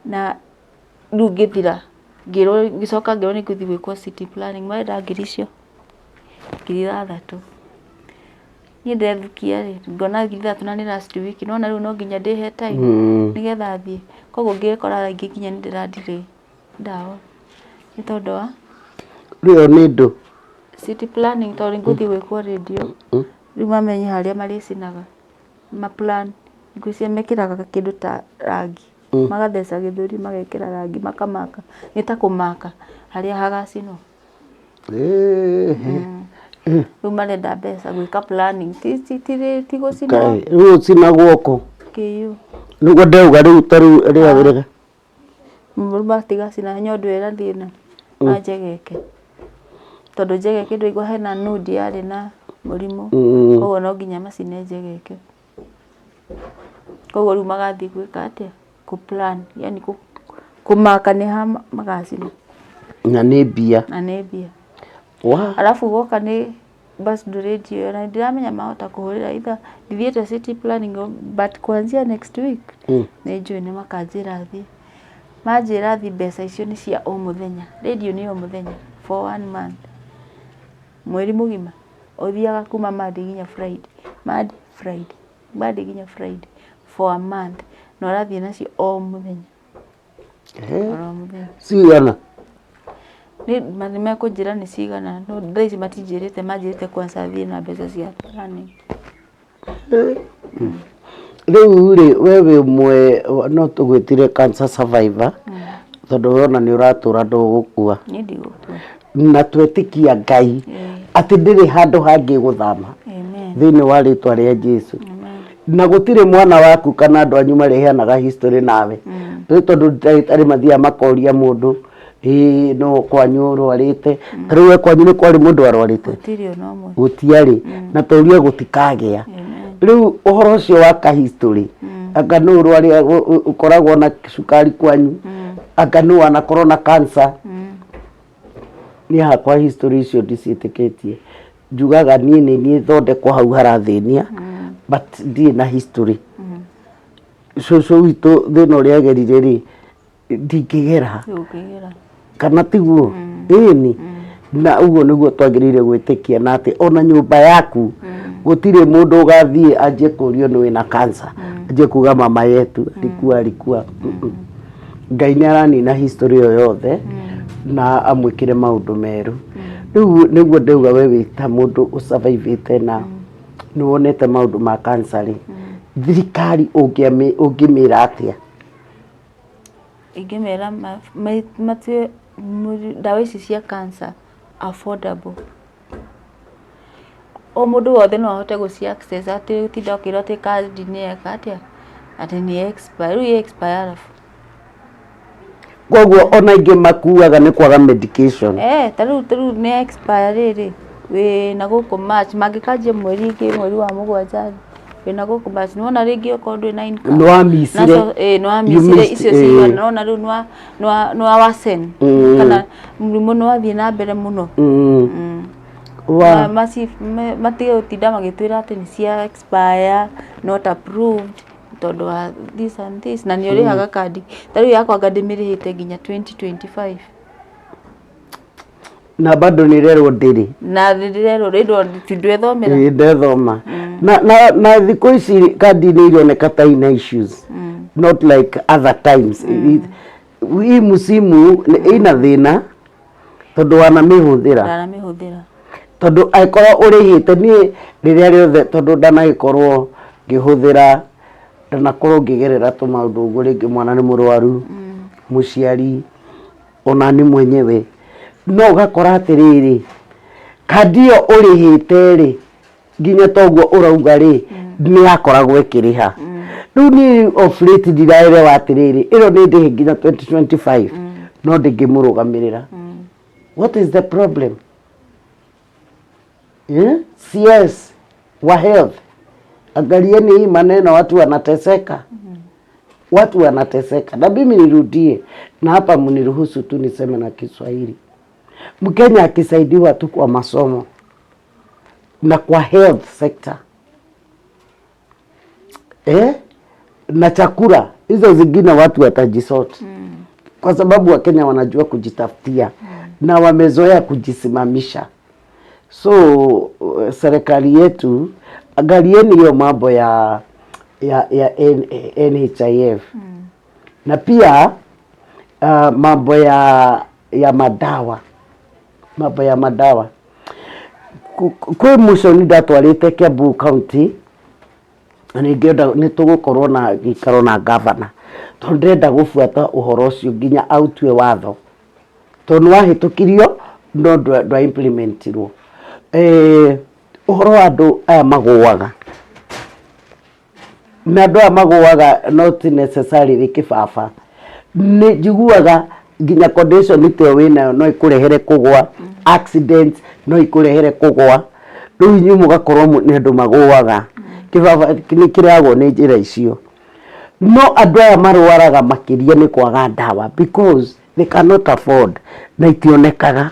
na rĩu ngĩthira ngĩcoka ngĩrwo nĩ ngũthiĩ gwĩkwo city planning, marenda 3,000 icio 3,000. Niĩ ndethukia rĩ ngona 3,000 na nĩ last week, nona rĩu no nginya ndĩhe time nĩgetha thiĩ, koguo ngĩkora rĩngĩ nginya nĩ ndĩrathire ndawa nĩ tondũ wa rĩo nĩ ndũ city planning, tondũ ngũthiĩ gwĩkwo radio rĩu mamenye harĩa marĩcinaga plan ngwĩciria mekĩraga kĩndũ ta rangi magatheca gĩthũri magekĩra rangi makamaka, nĩ ta kũmaka harĩa hagacinwo. Rĩu marenda mbeca gwĩka planning ti gũcinwo. Rĩu ũcina guoko Kĩiyũ nĩguo ndauga rĩu ta rĩu rĩagĩrĩga rĩu matigacina nyondo ĩra thĩna na njegeke, tondũ njegeke ndũigua hena nudi yarĩ na mũrimũ, koguo no nginya macine njegeke. koguo rĩu magathi gwĩka atĩa ku plan yani kumaka nĩ ha magacina na nĩ mbia alafu goka nĩ bus radio na ndiramenya mahota kũhũrĩra itha ndithiĩte city planning but kuanzia next week nĩ njũĩ nĩ makanjĩra thiĩ manjĩra thiĩ mbeca icio nĩ cia o mũthenya radio nĩ o mũthenya for 1 month mweri mũgima ũthiaga kuma Monday nginya Friday for a month na ũrathiĩ nacio o mũthenya cigana nĩ mekũnjĩra nĩ cigana no thaa ici matinjĩrĩte manjĩrĩte kwanza thiĩ na mbeca cia planning rĩu rĩ wewe mwe no tũgwĩtire cancer survivor tondũ wona nĩ ũratũra ndũgũkua nĩ ndigũkua na twetĩkia Ngai atĩ ndĩrĩ handũ hangĩ gũthama thĩinĩ wa rĩtwa rĩa Jesu na gũtirĩ mwana waku kana andũ anyu mareheanaga history nawe tondũ ndagĩtarĩ mathiaga makoria mũndũ no kwanyu ũrwarĩte rĩu we kwanyu nĩ kwarĩ mũndũ arwarĩte gũtiarĩ na tũria gũtikagĩa rĩu ũhoro ũcio wa ka history anga no ũrwarĩ ũkoragwo na cukari kwanyu anga no anakorwo na cancer ni hakwa history icio ndiciĩtĩkĩtie njugaga niĩ thondekwo hau harathĩnia but ndiĩ na history cũcũ witũ thĩna ũrĩa agerire rĩ ndingĩgera kana tiguo ĩni na ũguo nĩguo twagĩrĩire gwĩtĩkia na atĩ ona nyũmba yaku gũtirĩ mũndũ ũgathiĩ anjie kũrio nĩ wĩna cancer anjie kuga mama yetu alikuwa Ngai nĩ aranina history ĩyo yothe na amwĩkĩre maũndũ merũ rĩu nĩguo ndauga we wĩta mũndũ ũsurvivĩte na nĩwonete maũndũ ma cancer rĩ thirikari ũngĩmĩra atĩa ingĩmera matue ndawa ici cia cancer affordable o mũndũ wothe no ahote gũci access atĩ ũtinda ũkĩrwo atĩ kandi nĩ eka atĩa atĩ nĩ expire rĩu expire koguo ona ingĩ makuaga nĩ kwaga medication tarĩu nĩ expire rĩrĩ wĩ na gũkũ March mangĩkanjia mweri wa 7 wĩna gũkũ March nĩwona rĩngĩ okorwo ndwĩ na income no amisire icio cigana nona rĩu no wasen kana mũrimũ no athiĩ na mbere mũno matige gũtinda magĩtwĩra atĩ nĩ cia expire not approved tondũ wa this and this na nĩ ũrĩhaga kandi tarĩu yakwa ndĩmĩrĩhĩte nginya 2025 na bado nĩrerwo ndĩrĩ na nĩrerwo ndwethomera ndethoma na thikũ ici kandi nĩ ironeka ta ina issues not like other times hii musimu ina thĩna tondũ wanamĩhũthĩra tondũ angĩkorwo ũrĩhĩte niĩ rĩrĩa rĩothe tondũ ndanagĩkorwo ngĩhũthĩra ndanakorwo ngĩgerera tũmaũndũ ũguo rĩngĩ mwana nĩ mũrwaru mũciari ona ni mwenyewe no ũgakora atĩrĩrĩ kandi ĩyo ũrĩhĩte rĩ nginya toguo ũrauga rĩ nĩ yakoragwo ĩkĩrĩha rĩu niĩ of late ndiraelewa atĩrĩrĩ ĩno nĩ ndĩhe nginya 2025 no ndĩngĩmũrũgamĩrĩra what is the problem CS wa health angalieni hii maneno watu wanateseka na mimi nirudie na hapa mniruhusu tu niseme na Kiswahili Mkenya akisaidiwa tu kwa masomo na kwa health sector na chakula hizo zingine watu watajisort kwa sababu Wakenya wanajua kujitafutia na wamezoea kujisimamisha. So serikali yetu angalieni hiyo mambo ya NHIF na pia mambo ya madawa kwe mũico nĩ ndatwarĩte Kiambu County nĩ tũgũkorwo na gĩikaro na governor tondũ ndĩrenda gũbuata ũhoro ũcio nginya autue watho tondũ wahĩtũkirio no ndwa implementirwo ũhoro wa andũ aya magũaga na andũ aya magũaga not necessarily kĩbaba nĩ njiguaga nginya condition ĩteo wĩnayo no ĩkũrehere kũgwa accident no ĩkũrehere kũgwa rĩu inyuĩ mũgakorwo nĩ andũ magũaga kĩbaba nĩ kĩragwo nĩ njĩra icio no andũ aya marwaraga makĩria nĩ kwaga ndawa because they cannot afford na itionekaga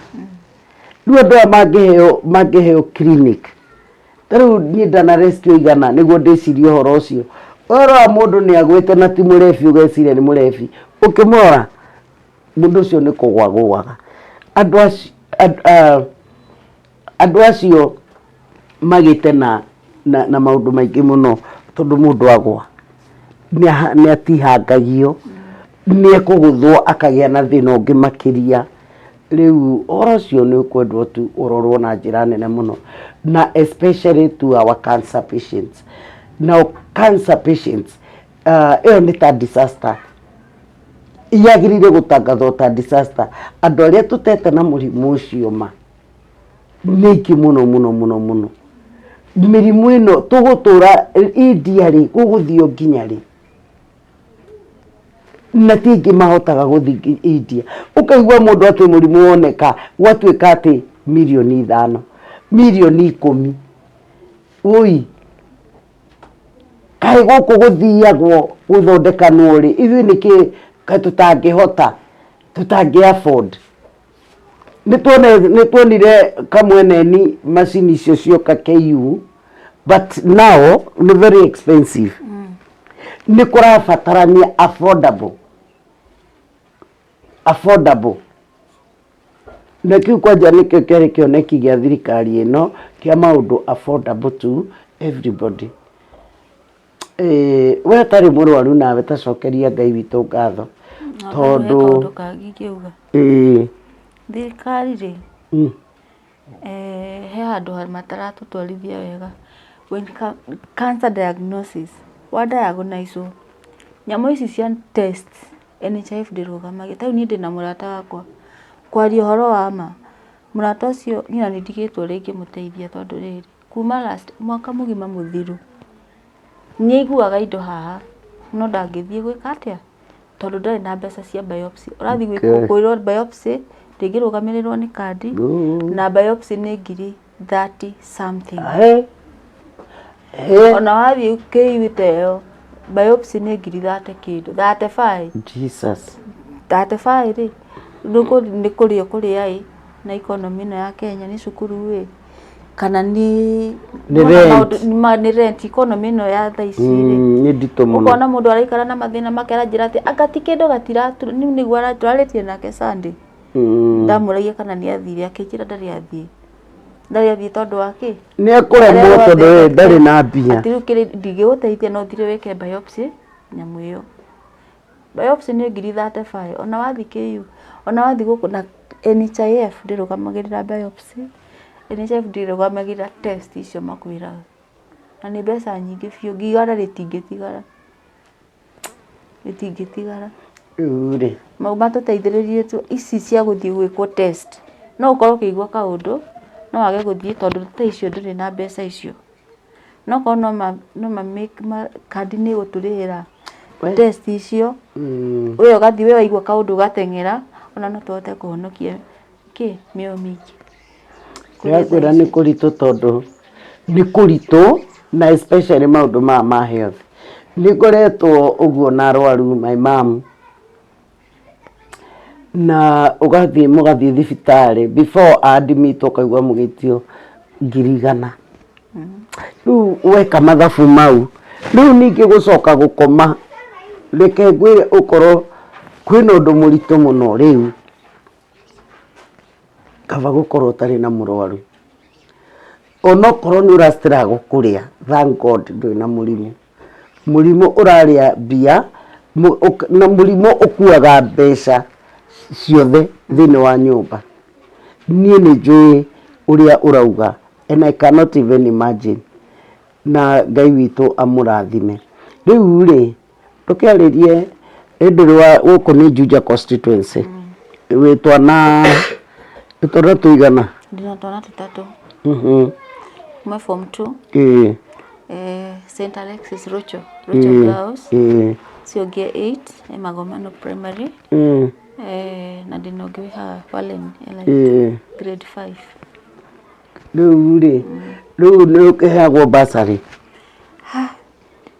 rĩu andũ aya mangĩheo clinic tarĩu niĩ ndana rescue igana nĩguo ndĩcirie ũhoro ũcio ũrora mũndũ nĩ agwĩte na ti mũrebi ũgeciria nĩ mũrebi ũkĩmũrora mũndũ ũcio nĩ kũgwa gũaga andũ acio magĩte na maũndũ maingĩ mũno tondũ mũndũ agwa nĩ atihangagio nĩ ekũgũthwo akagĩa na thĩna ũngĩ makĩria rĩu ũhoro ũcio nĩ ũkwendwo tu ũrorwo na njĩra nene mũno na especially to our cancer patients. Now cancer patients ĩyo nĩ ta disaster yagĩrĩire gũtangathwo ta disaster andũ arĩa tũtete na mũrimũ ũcio ma nĩ aingĩ mũno mĩrimũ ĩno tũgũtũra indiarĩ gũgũthio nginya rĩ na ti aingĩ mahotaga gũthiĩ India ũkaigua mũndũ atĩ mũrimũ woneka gwatuĩka atĩ milioni 5 milioni 10 ũi kaĩ gũkũ gũthiagwo gũthondekanwo rĩ ithuĩ nĩkĩ tũtangĩhota tũtangĩ afford nĩtuonire kamweneni macini icio cioka KU but now nĩ very expensive nĩ kũrabatarania affordable na kiu kwanja nĩkĩo kĩarĩ kĩoneki gĩa thirikari ĩno kĩa maũndũ affordable to everybody we tarĩ mũrwaru nawe tacokeria Ngai witũ ngatho tondũ kangĩkiuga thirikari rĩ he handũ mataratũtwarithia wega when cancer diagnosis wadiagnosis nyamũ ici cia test NHIF ndĩrũgamagia tau niĩ ndĩna mũrata wakwa kwaria ũhoro wa ma mũrata ũcio nyina nĩ ndigĩtwo rĩngĩ mũteithia tondũ rĩrĩ kuma last mwaka mũgima mũthiru nĩ aiguaga indo haha no ndangĩthiĩ gwĩka atĩa tondũ ndarĩ na mbeca cia biopsy ũrathiĩ gwĩkwo biopsy ndĩngĩrũgamĩrĩrwo nĩ kandi na biopsy nĩ ngiri 30 something ona wathiĩ KU biopsy nĩ ngiri 30 kĩndũ 35 Jesus 35 rĩ nĩ kũrĩa na economy ĩno ya Kenya nĩ cukuru kana nĩ rent economy ĩno ya thaa ici nĩ nditũ mũno ũkona mũndũ araikara na mathĩna makera njĩra atĩ agati kĩndũ nĩguo tũrarĩtie nake Sunday ndamũragia kana nĩ athire akĩnjĩra ndarĩ athiĩ tondũ wake nĩ ekũremwo tondũ ndarĩ na mbia atĩ rĩu ndingĩgũteithia no thire wĩke biopsy nyamũ ĩyo biopsy nĩ ngiri 35 ona wathiĩ KU ona wathiĩ gũkũ na NHIF ndĩrũgamagĩrĩra biopsy NHIF ndĩrũgamagĩrĩra test icio makwĩraga na nĩ mbeca nyingĩ biũ ngigara rĩtingĩtigara rĩ mau matũteithĩrĩrie ici cia gũthiĩ gwĩkwo test no ũkorwo ũkĩigua kaũndũ no wage gũthiĩ tondũ ta icio ndũrĩ na mbeca icio no korwo no kandi nĩ gũtũrĩhĩra test icio we ũgathiĩ we waigua kaũndũ ũgateng'era ona no tũhote kũhonokia mĩoyo mĩingĩ yakwĩra nĩ kũritũ tondũ nĩ kũritũ na especially maũndũ ma health nĩ ngoretwo ũguo na arwaru my mom na mũgathiĩ thibitarĩ before admit ũkaigua mũgĩtio ngiri 100 rĩu weka mathabu mau rĩu ningĩ gũcoka gũkoma reke ngwĩre ũkorwo kwĩna ũndũ mũritũ mũno rĩu kaba gũkorwo ũtarĩ na mũrwaru onokorwo nĩ ũrastruggle kũrĩa thank God ndũrĩ na mũrimũ ũrarĩa mbia na mũrimũ ũkuaga mbeca ciothe thĩinĩ wa nyũmba niĩ nĩ njũĩ ũrĩa ũrauga and I cannot even imagine na Ngai witũ amũrathime rĩu rĩ tũkĩarĩrie hĩndĩ gũkũ nĩ Juja constituency wĩtwana tũigana ndina twana tũtatũ kuma form 2 St. Alexis Rocho Girls ciongia 8 Magomano primary na ndina ũngĩ wĩ haha Fallen grade 5 rĩu rĩ rĩu nĩ ũkĩheagwo bursary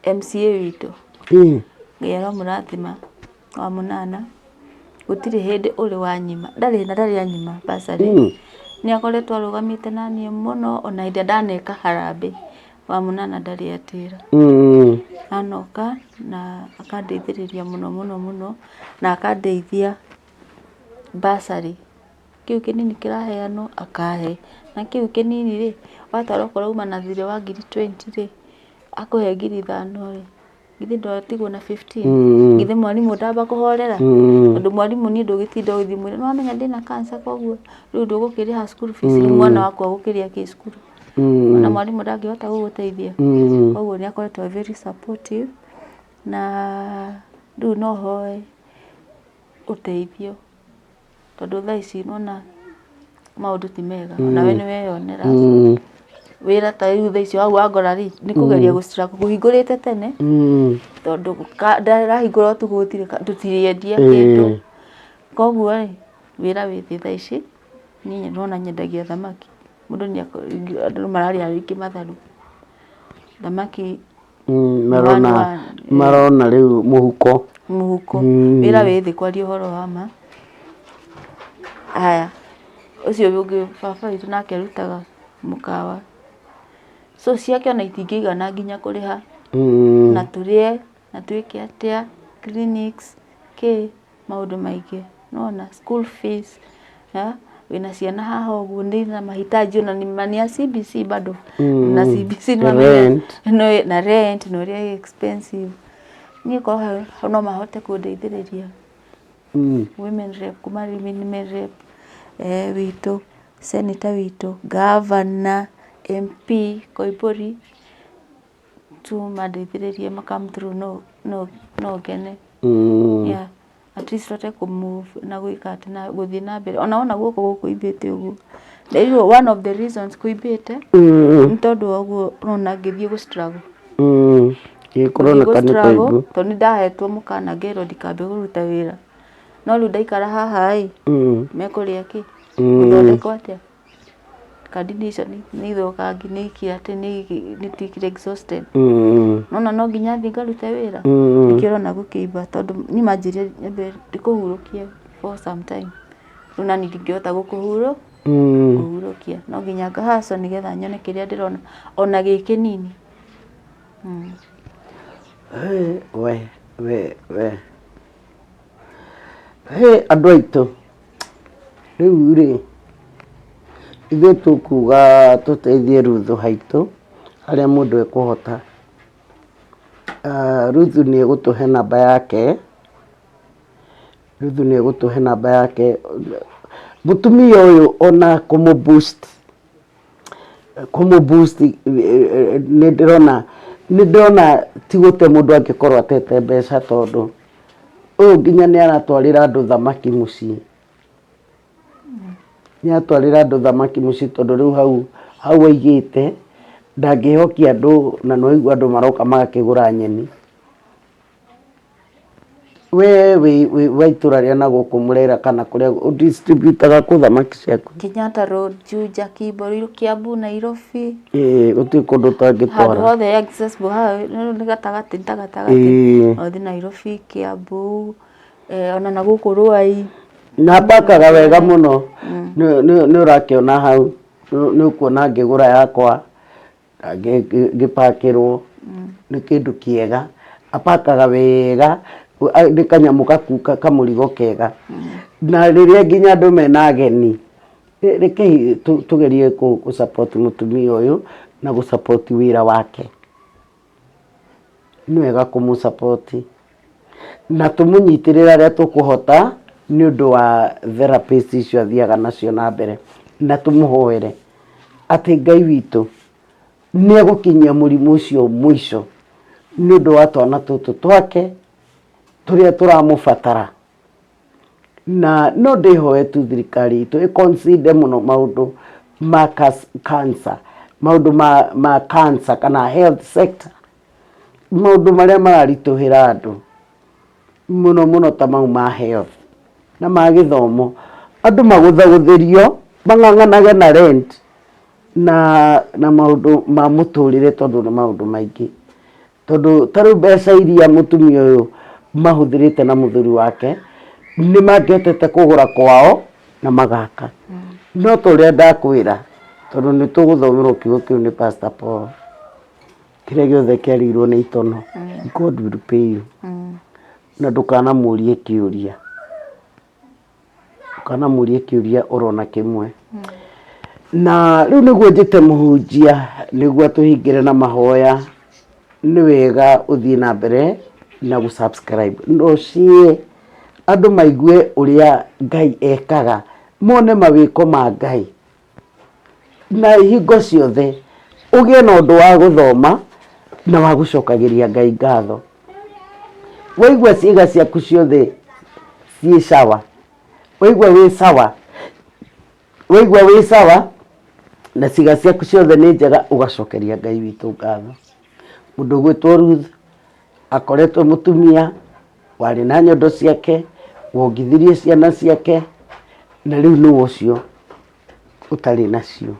MCA witũ ngĩera mũrathima wa mũnana gũtirĩ hĩndĩ ũrĩ wanyima ndarĩ anyima basarĩ nĩ akoretwo arũgamĩte naniĩ mũno ona hĩndĩ ndaneka harambĩ wa mũnana ndarĩ atĩra anoka na akandeithĩrĩria mũno na akandeithia basarĩ kĩu kĩnini kĩraheanwo akahe na kĩu kĩnini rĩ watwara okorwo uma na thirĩ wa 20 rĩ akũhe 5,000 rĩ githĩ ndwatigwo na 15 githĩ mwarimũ ndamba kũhorera tondũ mwarimũ niĩ ndũgĩtinda ũgĩthiĩ mwĩre nĩwamenya ndĩna cancer koguo rĩu ndũgũkĩrĩha school fees mwana wakwa gũkĩrĩa kĩ school na mwarimũ ndangĩhota gũgũteithia koguo nĩ akoretwo very supportive na rĩu no hoe ũteithio tondũ thaa ici nona maũndũ ti mega nawe nĩ weyonera wĩra ta rĩu thaa ici wangora rĩ nĩ kũgeria gũstruggle kũhingũrĩte tene tondũ ndarahingũra tu tũtirĩendia kĩndũ koguo rĩ wĩra wĩ thĩ thaa ici niĩ nona nyendagia thamaki mũndũ andũ mararĩa rĩngĩ matharu thamaki marona rĩu mũhuko wĩra wĩ thĩ kwaria ũhoro wa ma haya ũcio ũngĩ baba witũ nake arutaga mũkawa so ciake ona itingĩigana nginya kũrĩha na tũrĩe na twĩke atĩa clinics maũndũ maingĩ nona school fees wĩna ciana haha ũguo nĩ na mahitaji ona nĩ ya CBC bado na CBC na rent no ria expensive niĩ korwo no mahote kũndeithĩrĩria women rep kuma women rep witũ senator witũ governor MP Koipori tu mandeithĩrĩrie come through no gene yeah at least rote kumove na gwĩka atĩ na gũthiĩ na mbere ona gũkũ ithĩte ũguo ndio one of the reasons kuibĩte nĩ tondũ ũguo nona ngĩthiĩ gũ struggle corona kanĩ tondũ nĩ ndahetwo mũkana ngero ndikambe kũruta wĩra no rĩu ndaikara haha mekũrĩa kĩ gũthondekwo atĩa coordination nĩ ithokangi nĩ ikiatĩ nĩ twikire exhausted nona no nginya thiĩ ngarute wĩra ikĩrona gũkĩimba tondũ nĩ manjĩrie ndĩkũhurũkie for some time rĩu na ndingĩhota kũhurũkia no nginya ngahaco nĩgetha nyone kĩrĩa ndĩrona ona gĩkĩ nini andũ aitũ rĩu rĩ ithuĩ tũkuga tũteithie Ruthu haitũ harĩa mũndũ ekũhota Ruthu nĩ egũtũhe namba yake mũtumia ũyũ ona kũmũ boost nĩ ndĩrona ti gũte mũndũ angĩkorwo atete mbeca tondũ ũyũ nginya nĩ aratwarĩra andũ thamaki mũciĩ tondũ rĩu hau aigĩte ndangĩhokia andũ na no igua andũ maroka magakĩgũra nyeni we itũra rĩa na gũkũ Mũrera kana kũrĩa distributaga kũ thamaki ciaku Kenyatta Road Juja Kibori Kiambu Nairobi gũtirĩ kũndũ ũtangĩtwara handũ hothe accessible haha nĩ gatagatĩ othi Nairobi Kiambu ona na gũkũ Ruai na pakaga wega mũno nĩ ũrakĩona hau nĩ ũkuona ngĩgũra yakwa ngĩpakĩrwo nĩ kĩndũ kĩega apakaga wega nĩ kanyamũ kamũrigo kega na rĩrĩa nginya andũ mena ageni reke tũgerie kũ support mũtumia ũyũ na gũ support wĩra wake nĩ wega kũmũ support na tũmũnyitĩrĩra rĩa tũkũhota nĩ ũndũ wa therapist icio athiaga nacio na mbere na tũmũhoere atĩ Ngai witũ nĩ egũkinyia mũrimũ ũcio mũico nĩ ũndũ wa twana tũtũ twake tũrĩa tũramũbatara na no ndĩhoe tu thirikari itũ consider mũno maũndũ ma cancer maũndũ ma cancer kana health sector maũndũ marĩa mararitũhĩra andũ mũno ta mau ma health na ma gĩthomo andũ magũthagũthĩrio mang'ang'anage na rent na maũndũ ma mũtũrĩre tondũ nĩ maũndũ maingĩ tondũ tarĩu mbeca iria mũtumia ũyũ mahuthirite na muthuri wake ni mangetete kugura kwao na magaka no turia ndakwira tondu ni tuguthomerwo kiugo kiu ni Pastor Paul kire giothe kiarirwo ni itono God will pay you na ndukana murie kiuria urona kimwe na riu niguo njite muhunjia niguo tuhingire na mahoya ni wega uthie na mbere na gusubscribe ndocie andu maigue uria Ngai ekaga mone mawiko ma Ngai na hingo ciothe ugie na undu wa guthoma na wa gucokagiria Ngai ngatho waigua ciiga ciaku ciothe ci sawa waigua wi sawa na ciiga ciaku ciothe ni njega ugacokeria Ngai witu ngatho mundu gwitwo Ruth akoretwo mutumia wari na nyondo ciake wongithirie ciana ciake na riu ni ucio utari nacio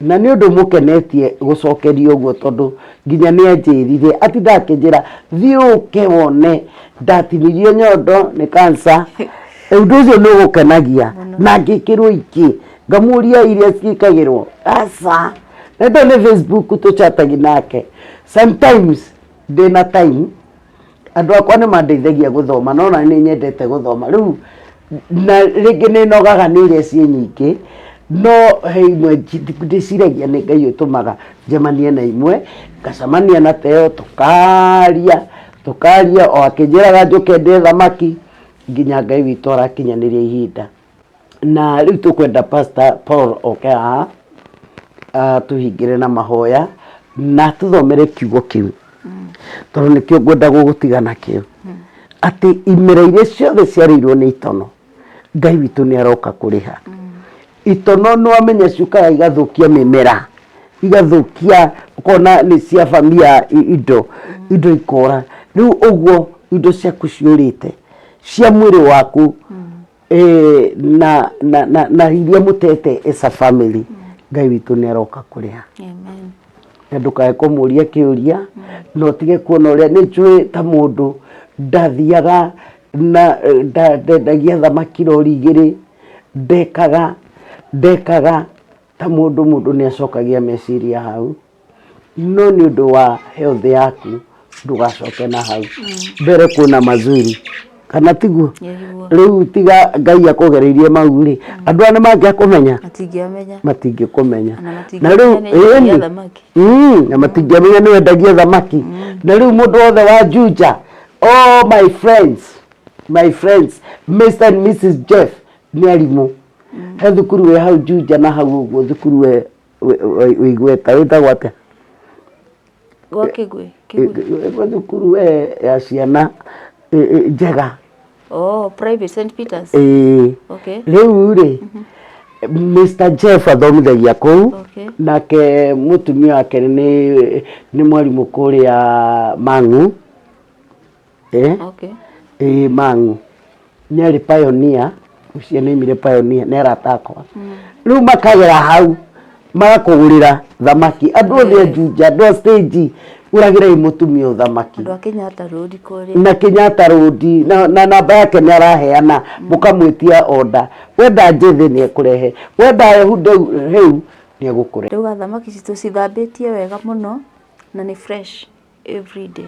na ni undu mukenetie gucokerio guo tondu nginya ni anjirire ati ndakinjira thiuke wone ndatinirie nyondo ni cancer undu ucio ni gukenagia na ngikirwo iki ngamuria iria cikagirwo asa ndo ni Facebook tuchatagi nake sometimes ndina time andu akwa ni mandeithagia guthoma no na ni nyendete guthoma riu na ringi ni nogaga ni iria cie nyingi no heimwe ndiciragia ni Ngai utumaga njemanie na imwe ngacamania na Teo tukaria o akinjiraga njuke ndi thamaki nginya Ngai witu arakinyaniria ihinda na riu tukwenda Pastor Paul oka tuhingire na mahoya na tuthomere kiugo kiu tondu nikio ngwenda gugutigana kio ati imera iria ciothe ciarirwo ni itono Ngai witu ni aroka kuriha itono no amenya ciukaga igathukia mimera igathukia ukona ni cia familia indo ikora riu uguo indo ciaku ciurite cia mwiri waku na iria mutete as a family Ngai witu ni aroka kuriha amen ndukae kumuria kiuria no tige kuona uria ni njui ta mundu ndathiaga na ndagia thamaki rori igiri ndekaga ta mundu ni acokagia meciria hau no ni undu wa health yaku ndugacoke na hau mbere kuna mazuri kana tiguo riu tiga Ngai akugereirie mau ri andu ane mangiakumenya matingikumenya na riu na matingiamenya ni wendagia thamaki na riu mundu wothe wa Juja oh my friends Mr and Mrs Jeff ni arimu he thukuru we hau Juja na hau uguo thukuru we igweta wita gwate gwakigwe thukuru we ya ciana njega private St Peters okay riu ri Mr Jeff athomithagia kuu nake mutumia wake ni mwarimu kuria Mangu Mangu ni ari pioneer ucio ni mire pioneer ni aratakwa riu makagera hau magakugurira thamaki andu othe Juja andu stage uragira mutumia thamaki andu Kenyatta Road kuri na Kenyatta Road na namba yake ni araheana mukamwitia order wenda njithi ni kurehe wenda hudu heu ni agukure riu thamaki citu cithambitie wega muno na ni fresh every day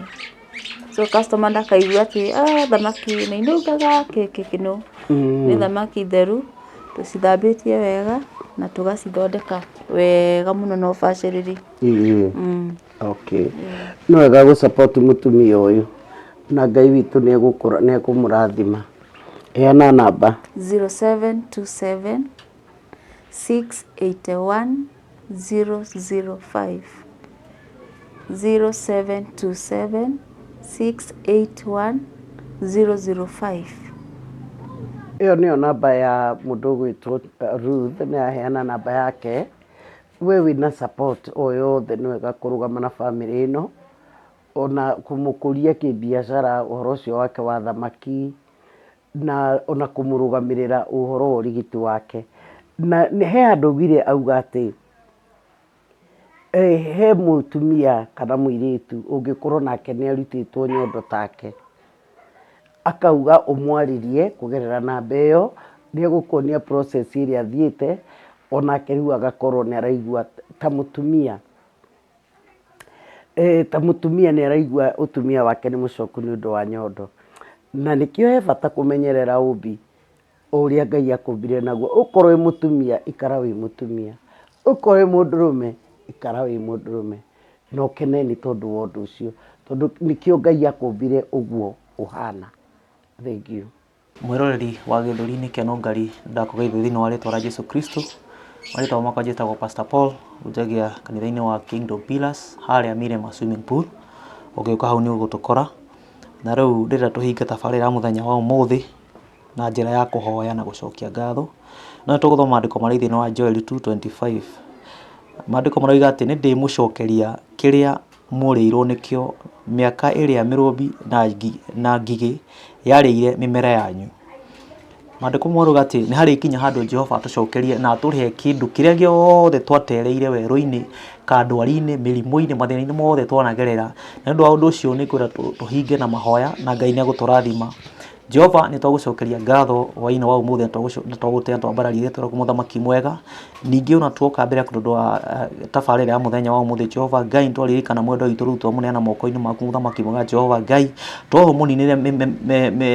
so customer ndakaigua ati thamaki ni inugaga kino ni thamaki theru tucithambitie wega na tugacithondeka wega muno no baciriri okay no wega gu support mutumia uyu na Ngai witu ni egukura ni ekumurathima heana namba 0727 681 005 0727 681 005 iyo niyo namba ya mundu gwitwo Ruth ni aheana namba yake we wina support oyothe ni wega kurugama na family ino ona kumukuria kibiashara uhoro ucio wake wa thamaki na ona kumurugamirira uhoro urigiti wake na he andu bire auga ati he mutumia kana muiritu ungikorwo nake ni arutitwo nyondo take akauga umwaririe kugerera namba ĩyo nĩ gũkuonia process iria athiĩte onake rĩu agakorwo nĩ araigua ta mũtumia nĩ araigua utumia wake nĩ mũcoku nĩ ũndũ wa nyondo. Na nĩkĩo he bata kũmenyerera ũmbi ũrĩa Ngai akũmbire naguo. Ũkorwo wĩ mũtumia ikara wĩ mũtumia, ũkorwo wĩ mũndũrũme ikara wĩ mũndũrũme, na ũkene nĩ tondũ wa ũndũ ũcio, tondũ nĩkĩo Ngai akũmbire ũguo ũhana. Thank you. Mwĩroreri wa Gĩthũri-inĩ kĩa Nũngari ndakũgeithia thĩinĩ wa rĩĩtwa rĩa Jesũ Kristo. Marĩtwa makwa njĩtagwo Pastor Paul, unjagia kanitha-inĩ wa Kingdom Pillars harĩa Mirema Swimming Pool. Ũngĩũka hau nĩ ũgũtũkora. Na rĩu ndĩrenda tũhinge tabarĩra ya mũthenya wa ũmũthĩ na njĩra ya kũhoya na gũcokia ngatho. No tũgũthoma maandĩko marĩ thĩinĩ wa Joel 2:25. Maandĩko maroiga atĩ nĩ ndĩmũcokeria kĩrĩa mũrĩirwo nĩkĩo mĩaka ĩrĩa mĩrũmbi na ngigĩ yarĩire mĩmera yanyu. Maandĩko maroiga atĩ nĩ harĩ ikinya handũ Jehova atũcokerie na atũrĩhe kĩndũ kĩrĩa gĩothe twatereire werũ-inĩ, kandwari-inĩ, mĩrimũ-inĩ, mathĩna-inĩ mothe twanagerera. Na nĩ ũndũ wa ũndũ ũcio nĩ ngwenda tũhinge na mahoya na Ngai nĩ agũtũrathima. Jehova nĩ twagũcokeria ngatho hwaĩ-inĩ wa ũmũthĩ nĩ twagũtĩa twambararie rĩĩtwa rĩaku mũthamaki mwega. Ningĩ ona tuoka mbere yaku nĩ ũndũ wa tabarĩra ya mũthenya wa ũmũthĩ Jehova Ngai, nĩ twaririkana mwendwa witũ rĩu twamũneana moko-inĩ maku mũthamaki mwega Jehova Ngai. Twaho mũninĩre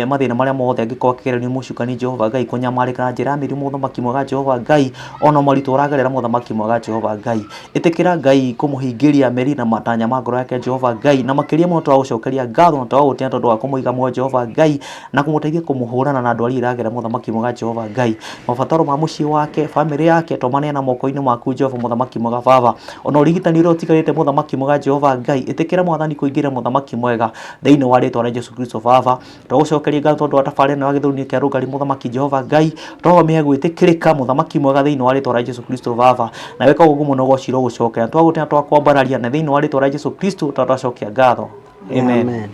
mathĩna marĩa mothe angĩkorwo akĩgererio nĩ mũcukani Jehova Ngai, kũnyamarĩka na njĩra ya mĩrimũ mũthamaki mwega Jehova Ngai, ona maũritũ ũragerera mũthamaki mwega Jehova Ngai. Ĩtĩkĩra Ngai kũmũhingĩria meri na matanya ma ngoro yake Jehova Ngai, na makĩria mũno twagũcokeria ngatho na twagũtĩa tondũ wa kũmũiga muoyo Jehova Ngai, na kũmũteithia kũmũhũrana na ndwari iragera mũthamaki mwega Jehova Ngai. Mabataro ma mũciĩ wake, bamĩrĩ yake twamaneana moko-inĩ maku Jehova mũthamaki mwega Baba. Ona ũrigitani ũrĩa ũtigarĩte mũthamaki mwega Jehova Ngai, ĩtĩkĩra mwathani kũingĩra mũthamaki mwega thĩinĩ wa rĩĩtwa rĩa Jesũ Kristo Baba. Twagũcokeria ngatho tondũ wa tabarĩra wa Gĩthũri-inĩ kĩa Nũngari mũthamaki Jehova Ngai. Twamĩhe gwĩtĩkĩrĩka mũthamaki mwega thĩinĩ wa rĩĩtwa rĩa Jesũ Kristo Baba. Na weka ũguo mũno ũgocirwo gũcokera. Twagũtĩa twakwambararia na thĩinĩ wa rĩĩtwa rĩa Jesũ Kristo twacokia ngatho. Amen.